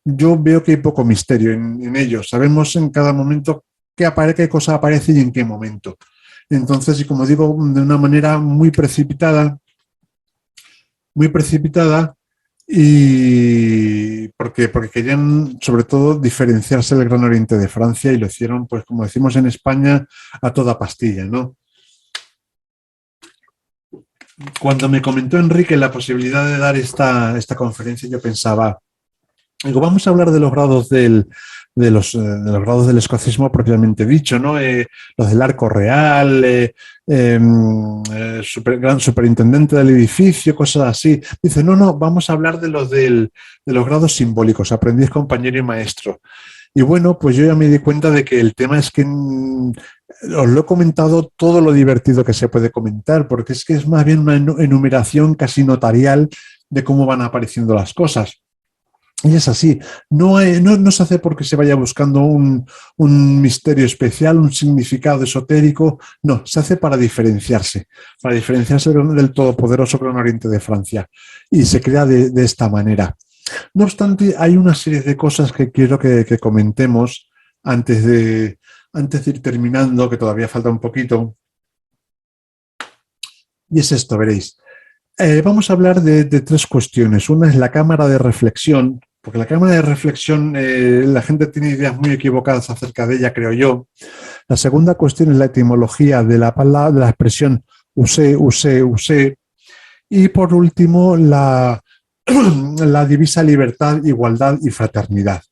Yo veo que hay poco misterio en ello. Sabemos en cada momento qué cosa aparece y en qué momento. Entonces, y como digo, de una manera muy precipitada, y porque querían sobre todo diferenciarse del Gran Oriente de Francia y lo hicieron, pues como decimos en España, a toda pastilla, ¿no? Cuando me comentó Enrique la posibilidad de dar esta conferencia, yo pensaba, digo, vamos a hablar de los grados de los grados del escocismo propiamente dicho, ¿no? Los del arco real, gran superintendente del edificio, cosas así. Dice, no, vamos a hablar de los grados simbólicos, aprendiz, compañero y maestro. Y bueno, pues yo ya me di cuenta de que el tema es que os lo he comentado todo lo divertido que se puede comentar, porque es que es más bien una enumeración casi notarial de cómo van apareciendo las cosas. Y es así, no se hace porque se vaya buscando un misterio especial, un significado esotérico, no, se hace para diferenciarse del todopoderoso Gran Oriente de Francia, y se crea de esta manera. No obstante, hay una serie de cosas que quiero que comentemos antes de ir terminando, que todavía falta un poquito, y es esto, veréis. Vamos a hablar de 3 cuestiones. Una es la cámara de reflexión, porque la cámara de reflexión, la gente tiene ideas muy equivocadas acerca de ella, creo yo. La segunda cuestión es la etimología de la palabra, de la expresión usé. Y por último, la divisa libertad, igualdad y fraternidad.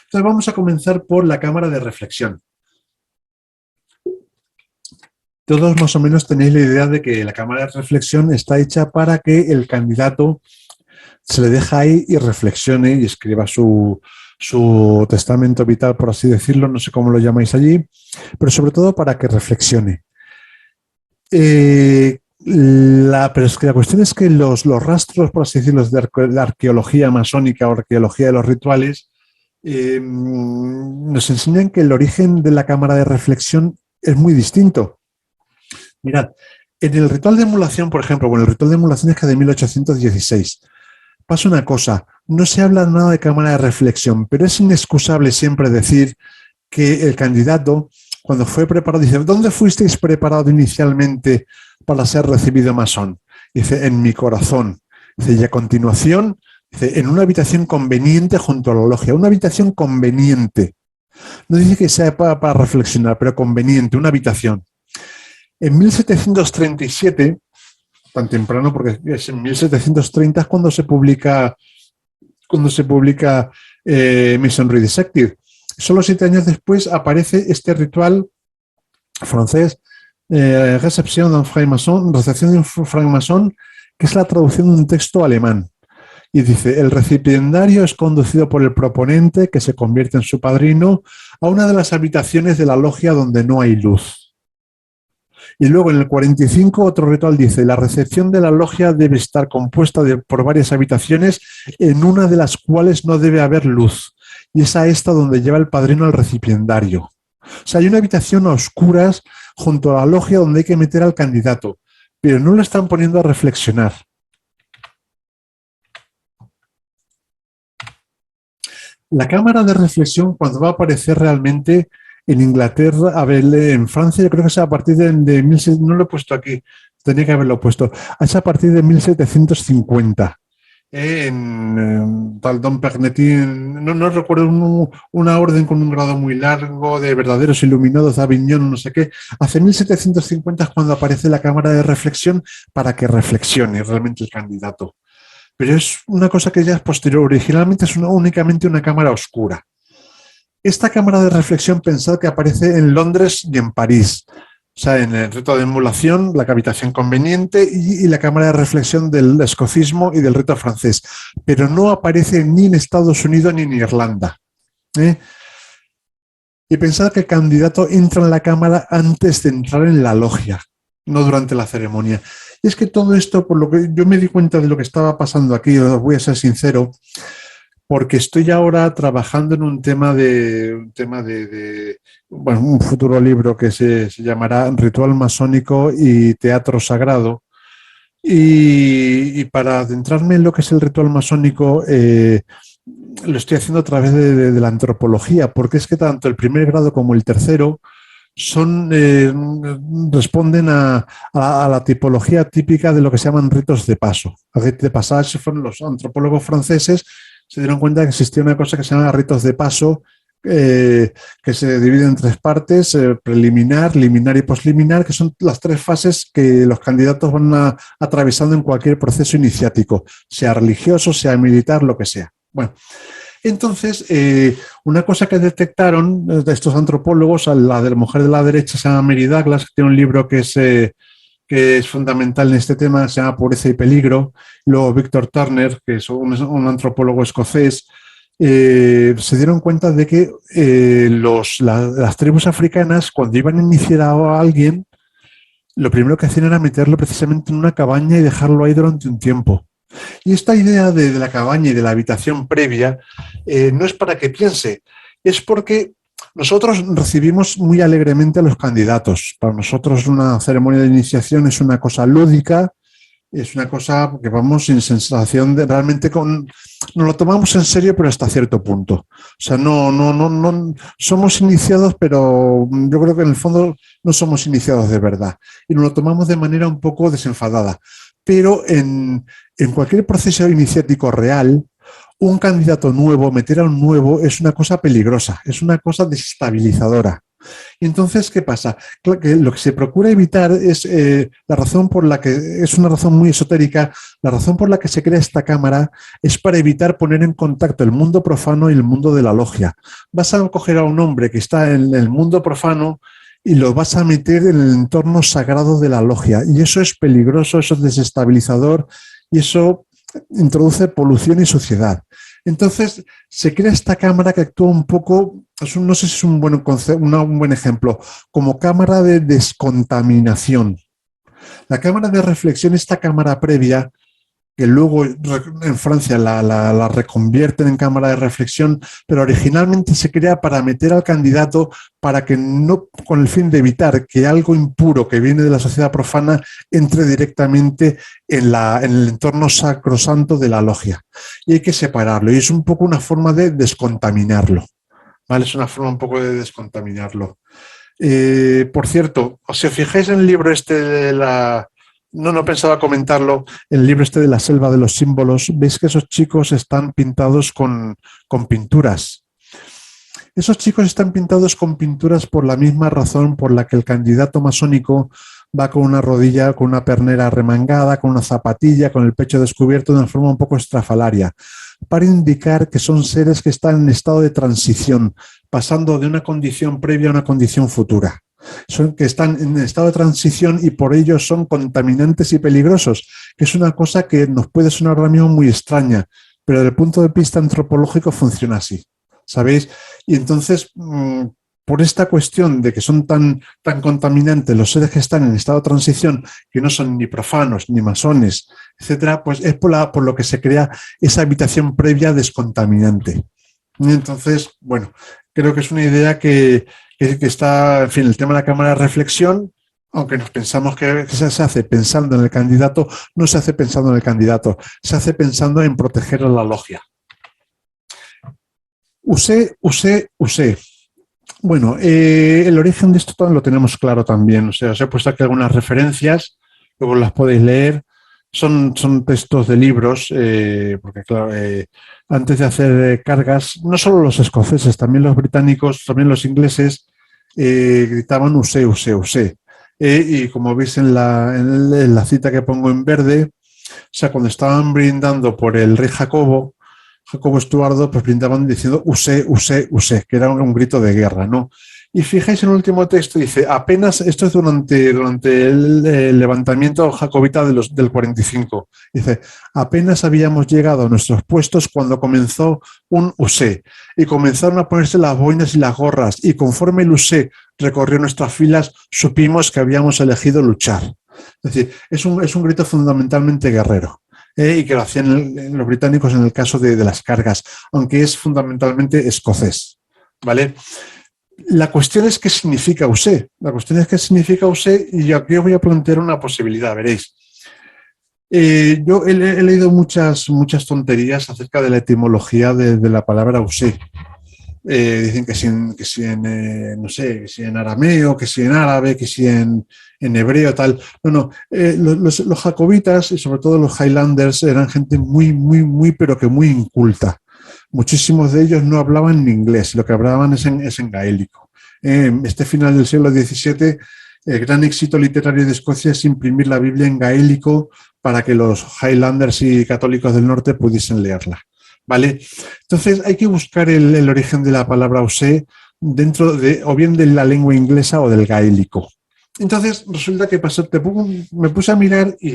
Entonces vamos a comenzar por la cámara de reflexión. Todos más o menos tenéis la idea de que la cámara de reflexión está hecha para que el candidato se le deje ahí y reflexione y escriba su testamento vital, por así decirlo, no sé cómo lo llamáis allí, pero sobre todo para que reflexione. Pero es que la cuestión es que los rastros, por así decirlo, de la arqueología masónica o arqueología de los rituales nos enseñan que el origen de la cámara de reflexión es muy distinto. Mirad, en el ritual de emulación, por ejemplo, bueno, el ritual de emulación es que de 1816. Pasa una cosa, no se habla nada de cámara de reflexión, pero es inexcusable siempre decir que el candidato, cuando fue preparado, dice, ¿dónde fuisteis preparado inicialmente para ser recibido masón? Dice, en mi corazón. Dice, y a continuación, dice, en una habitación conveniente junto a la logia, una habitación conveniente. No dice que sea para reflexionar, pero conveniente, una habitación. En 1737, tan temprano, porque es en 1730 cuando se publica Masonry Dissected. Solo 7 años después aparece este ritual francés, Recepción d'un franc-maçon, recepción de un franc-maçon, que es la traducción de un texto alemán. Y dice, el recipiendario es conducido por el proponente, que se convierte en su padrino, a una de las habitaciones de la logia donde no hay luz. Y luego en el 45 otro ritual dice, la recepción de la logia debe estar compuesta por varias habitaciones, en una de las cuales no debe haber luz. Y es a esta donde lleva el padrino al recipiendario. O sea, hay una habitación a oscuras junto a la logia donde hay que meter al candidato, pero no lo están poniendo a reflexionar. La cámara de reflexión, cuando va a aparecer realmente en Inglaterra, a ver, en Francia, yo creo que es a partir de no lo he puesto aquí, tenía que haberlo puesto, es a partir de 1750. En Don Pernetín, no recuerdo una orden con un grado muy largo de verdaderos iluminados de Aviñón, no sé qué. Hace 1750 es cuando aparece la cámara de reflexión para que reflexione realmente el candidato. Pero es una cosa que ya es posterior. Originalmente es únicamente una cámara oscura. Esta cámara de reflexión, pensad que aparece en Londres y en París. O sea, en el rito de emulación, la cavitación conveniente y la cámara de reflexión del escocismo y del rito francés. Pero no aparece ni en Estados Unidos ni en Irlanda. Y pensad que el candidato entra en la cámara antes de entrar en la logia, no durante la ceremonia. Y es que todo esto, por lo que yo me di cuenta de lo que estaba pasando aquí, os voy a ser sincero, porque estoy ahora trabajando en un tema bueno, un futuro libro que se llamará Ritual masónico y teatro sagrado. Y para adentrarme en lo que es el ritual masónico, lo estoy haciendo a través de la antropología, porque es que tanto el primer grado como el tercero responden a la tipología típica de lo que se llaman ritos de paso. Ritos de passage fueron los antropólogos franceses, se dieron cuenta que existía una cosa que se llama ritos de paso, que se dividen en 3 partes, preliminar, liminar y posliminar, que son las 3 fases que los candidatos van atravesando en cualquier proceso iniciático, sea religioso, sea militar, lo que sea. Bueno, entonces, una cosa que detectaron de estos antropólogos, la de la mujer de la derecha se llama Mary Douglas, que tiene un libro que es fundamental en este tema, se llama Pobreza y Peligro. Luego Victor Turner, que es un antropólogo escocés, se dieron cuenta de que las tribus africanas, cuando iban a iniciar a alguien, lo primero que hacían era meterlo precisamente en una cabaña y dejarlo ahí durante un tiempo. Y esta idea de la cabaña y de la habitación previa no es para que piense, es porque nosotros recibimos muy alegremente a los candidatos. Para nosotros una ceremonia de iniciación es una cosa lúdica, es una cosa que vamos sin sensación de realmente nos lo tomamos en serio, pero hasta cierto punto. O sea, no somos iniciados, pero yo creo que en el fondo no somos iniciados de verdad. Y nos lo tomamos de manera un poco desenfadada. Pero en cualquier proceso iniciático real, un candidato nuevo, meter a un nuevo, es una cosa peligrosa, es una cosa desestabilizadora. Entonces, ¿qué pasa? Claro que lo que se procura evitar es la razón por la que, es una razón muy esotérica, la razón por la que se crea esta cámara es para evitar poner en contacto el mundo profano y el mundo de la logia. Vas a coger a un hombre que está en el mundo profano y lo vas a meter en el entorno sagrado de la logia. Y eso es peligroso, eso es desestabilizador y eso introduce polución y suciedad. Entonces, se crea esta cámara que actúa un poco, no sé si es un buen ejemplo, como cámara de descontaminación. La cámara de reflexión, esta cámara previa, que luego en Francia la reconvierten en cámara de reflexión, pero originalmente se crea para meter al candidato para que no, con el fin de evitar que algo impuro que viene de la sociedad profana entre directamente en el entorno sacrosanto de la logia. Y hay que separarlo, y es un poco una forma de descontaminarlo, ¿vale? Es una forma un poco de descontaminarlo. Por cierto, si os fijáis en el libro este de la... No pensaba comentarlo, el libro este de la selva de los símbolos, veis que esos chicos están pintados con pinturas. Esos chicos están pintados con pinturas por la misma razón por la que el candidato masónico va con una rodilla, con una pernera remangada, con una zapatilla, con el pecho descubierto de una forma un poco estrafalaria, para indicar que son seres que están en estado de transición, pasando de una condición previa a una condición futura. Son que están en estado de transición y por ello son contaminantes y peligrosos, que es una cosa que nos puede sonar ahora mismo muy extraña, pero desde el punto de vista antropológico funciona así, ¿sabéis? Y entonces, por esta cuestión de que son tan contaminantes los seres que están en estado de transición, que no son ni profanos, ni masones, etcétera, pues es por lo que se crea esa habitación previa descontaminante. Y entonces, bueno, creo que es una idea que está, en fin, el tema de la cámara de reflexión, aunque nos pensamos que se hace pensando en el candidato, no se hace pensando en el candidato, se hace pensando en proteger a la logia. Usé. Bueno, el origen de esto lo tenemos claro también. O sea, os he puesto aquí algunas referencias, luego las podéis leer. Son textos de libros, porque claro, antes de hacer cargas, no solo los escoceses, también los británicos, también los ingleses, gritaban usé, usé, usé. Y como veis en la cita que pongo en verde, o sea, cuando estaban brindando por el rey Jacobo Estuardo, pues brindaban diciendo usé, usé, usé, que era un grito de guerra, ¿no? Y fijáis en el último texto, dice, apenas, esto es durante el levantamiento jacobita del 45, dice, apenas habíamos llegado a nuestros puestos cuando comenzó un usé, y comenzaron a ponerse las boinas y las gorras, y conforme el usé recorrió nuestras filas, supimos que habíamos elegido luchar. Es decir, es un grito fundamentalmente guerrero. Y que lo hacían los británicos en el caso de las cargas, aunque es fundamentalmente escocés, ¿vale? La cuestión es qué significa usé. La cuestión es qué significa usé y yo aquí os voy a plantear una posibilidad, veréis. Yo he leído muchas tonterías acerca de la etimología de la palabra usé. Dicen que si en no sé, que si en arameo, que si en árabe, que si en hebreo, tal. No. Los jacobitas y sobre todo los Highlanders eran gente muy, pero que muy inculta. Muchísimos de ellos no hablaban en inglés, lo que hablaban es en gaélico. Este final del siglo XVII, el gran éxito literario de Escocia es imprimir la Biblia en gaélico para que los Highlanders y católicos del norte pudiesen leerla. ¿Vale? Entonces hay que buscar el origen de la palabra usé dentro de, o bien de la lengua inglesa o del gaélico. Entonces resulta que me puse a mirar y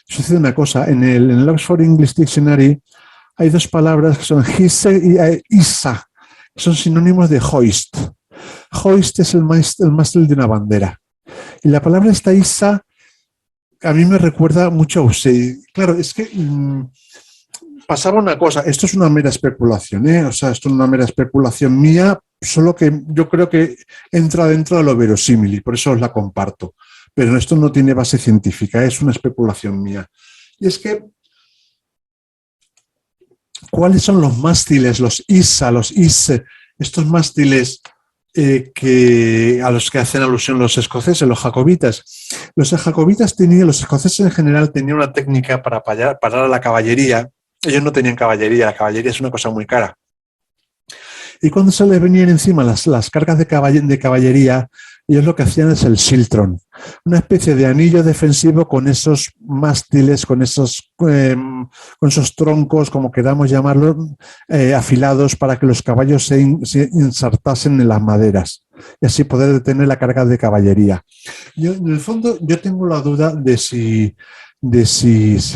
sucede una cosa, en el Oxford English Dictionary hay dos palabras que son hisse y isa, que son sinónimos de hoist. Hoist es el mástil de una bandera. Y la palabra esta isa a mí me recuerda mucho a usé. Claro, es que pasaba una cosa, esto es una mera especulación, o sea, esto es una mera especulación mía, solo que yo creo que entra dentro de lo verosímil y por eso os la comparto. Pero esto no tiene base científica, es una especulación mía. Y es que, ¿cuáles son los mástiles, los isa, los ise, estos mástiles a los que hacen alusión los escoceses, los jacobitas? Los escoceses en general tenían una técnica para parar a la caballería. Ellos no tenían caballería, la caballería es una cosa muy cara. Y cuando se les venían encima las cargas de caballería, ellos lo que hacían es el schiltron, una especie de anillo defensivo con esos mástiles, con esos troncos, como queramos llamarlos, afilados para que los caballos se insertasen en las maderas y así poder detener la carga de caballería. En el fondo, yo tengo la duda de si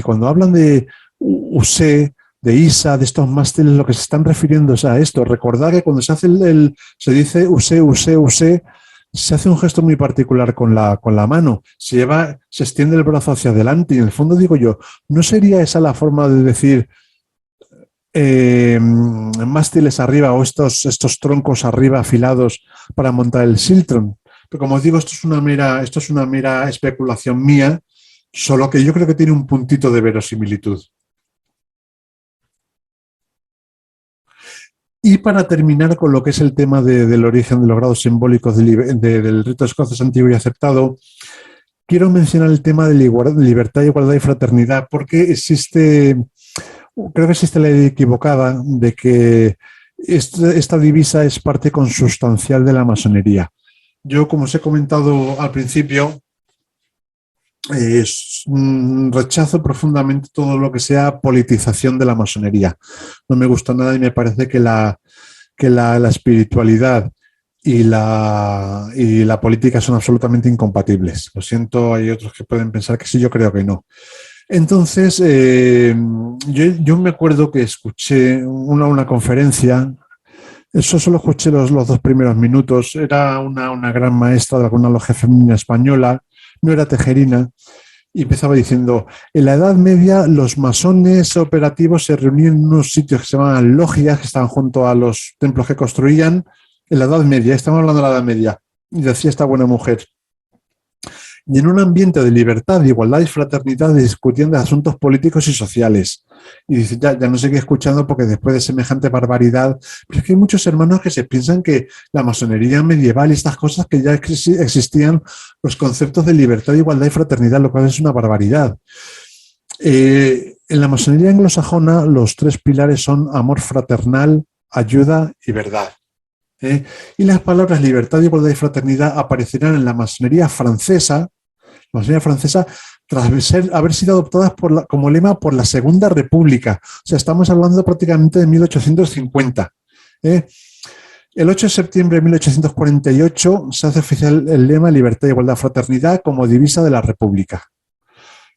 cuando hablan de usé, de isa, de estos mástiles, lo que se están refiriendo es a esto. Recordad que cuando se hace se dice usé, se hace un gesto muy particular con la mano, se extiende el brazo hacia adelante y en el fondo digo yo, ¿no sería esa la forma de decir mástiles arriba o estos troncos arriba afilados para montar el Siltron? Pero como os digo, esto es una mera especulación mía, solo que yo creo que tiene un puntito de verosimilitud. Y para terminar con lo que es el tema del origen de los grados simbólicos del rito escocés antiguo y aceptado, quiero mencionar el tema de libertad, igualdad y fraternidad, porque creo que existe la idea equivocada de que esta divisa es parte consustancial de la masonería. Yo, como os he comentado al principio, rechazo profundamente todo lo que sea politización de la masonería. No me gusta nada y me parece que la espiritualidad y la política son absolutamente incompatibles. Lo siento, hay otros que pueden pensar que sí, yo creo que no. Entonces, yo me acuerdo que escuché una conferencia. Eso solo escuché los 2 primeros minutos. Era una gran maestra de alguna logia femenina española, no era tejerina, y empezaba diciendo, en la Edad Media los masones operativos se reunían en unos sitios que se llamaban logias, que estaban junto a los templos que construían. En la Edad Media, estamos hablando de la Edad Media, y decía esta buena mujer, y en un ambiente de libertad, de igualdad y fraternidad discutían de asuntos políticos y sociales. Y dice, ya no seguí escuchando porque después de semejante barbaridad, pero es que hay muchos hermanos que se piensan que la masonería medieval y estas cosas que ya existían los conceptos de libertad, igualdad y fraternidad, lo cual es una barbaridad. En la masonería anglosajona los 3 pilares son amor fraternal, ayuda y verdad. Y las palabras libertad, igualdad y fraternidad aparecerán en la masonería francesa, tras haber sido adoptadas como lema por la Segunda República. O sea, estamos hablando prácticamente de 1850. El 8 de septiembre de 1848 se hace oficial el lema libertad, igualdad, fraternidad como divisa de la República.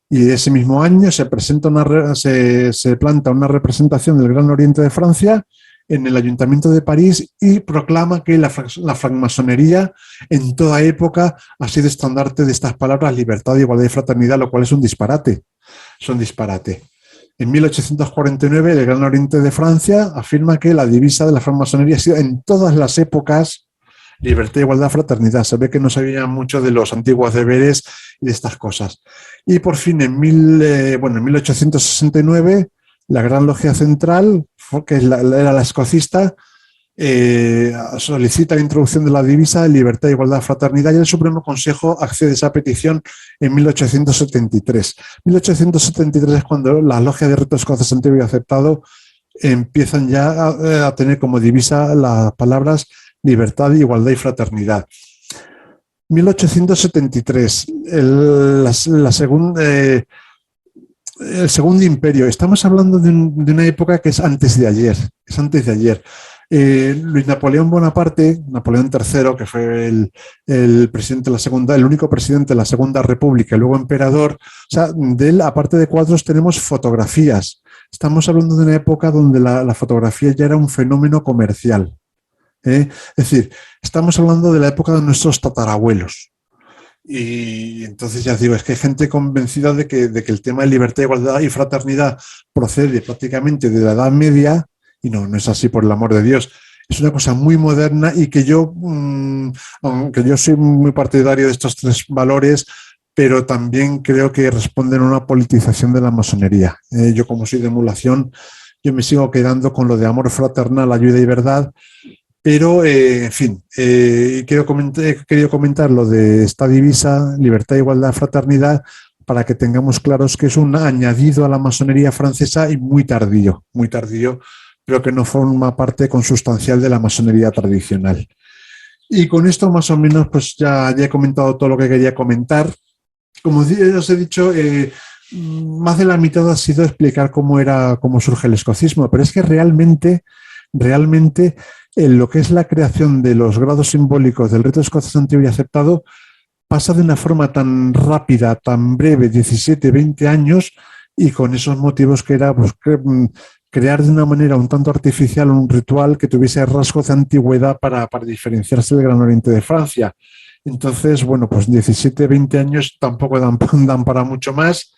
Y ese mismo año se planta una representación del Gran Oriente de Francia en el Ayuntamiento de París y proclama que la francmasonería en toda época ha sido estandarte de estas palabras libertad, igualdad y fraternidad, lo cual es un disparate. Es un disparate. En 1849 el Gran Oriente de Francia afirma que la divisa de la francmasonería ha sido en todas las épocas libertad, igualdad, fraternidad. Se ve que no sabían mucho de los antiguos deberes y de estas cosas. Y por fin en 1869 la Gran Logia Central, que era la escocista, solicita la introducción de la divisa de libertad, igualdad, fraternidad y el Supremo Consejo accede a esa petición en 1873. 1873 es cuando las logias de rito escocés antiguo y aceptado empiezan ya a tener como divisa las palabras libertad, igualdad y fraternidad. 1873, el Segundo Imperio. Estamos hablando de una época que es antes de ayer. Es antes de ayer. Luis Napoleón Bonaparte, Napoleón III, que fue el presidente de el único presidente de la Segunda República y luego emperador. O sea, de él, aparte de cuadros, tenemos fotografías. Estamos hablando de una época donde la fotografía ya era un fenómeno comercial. Es decir, estamos hablando de la época de nuestros tatarabuelos. Y entonces ya digo, es que hay gente convencida de que el tema de libertad, igualdad y fraternidad procede prácticamente de la Edad Media, y no es así, por el amor de Dios. Es una cosa muy moderna y que yo, aunque yo soy muy partidario de estos 3 valores, pero también creo que responden a una politización de la masonería. Yo, como soy de emulación, yo me sigo quedando con lo de amor fraternal, ayuda y verdad. Pero, en fin, he querido comentar lo de esta divisa, libertad, igualdad, fraternidad, para que tengamos claros que es un añadido a la masonería francesa y muy tardío, pero que no forma parte consustancial de la masonería tradicional. Y con esto más o menos pues ya he comentado todo lo que quería comentar. Como os he dicho, más de la mitad ha sido explicar cómo surge el escocismo, pero es que realmente en lo que es la creación de los grados simbólicos del rito escocés antiguo y aceptado pasa de una forma tan rápida, tan breve, 17, 20 años, y con esos motivos que era pues, crear de una manera un tanto artificial un ritual que tuviese rasgos de antigüedad para diferenciarse del Gran Oriente de Francia. Entonces, bueno, pues 17, 20 años tampoco dan para mucho más.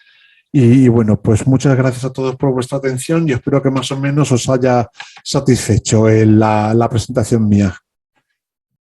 Bueno, pues muchas gracias a todos por vuestra atención y espero que más o menos os haya satisfecho la presentación mía.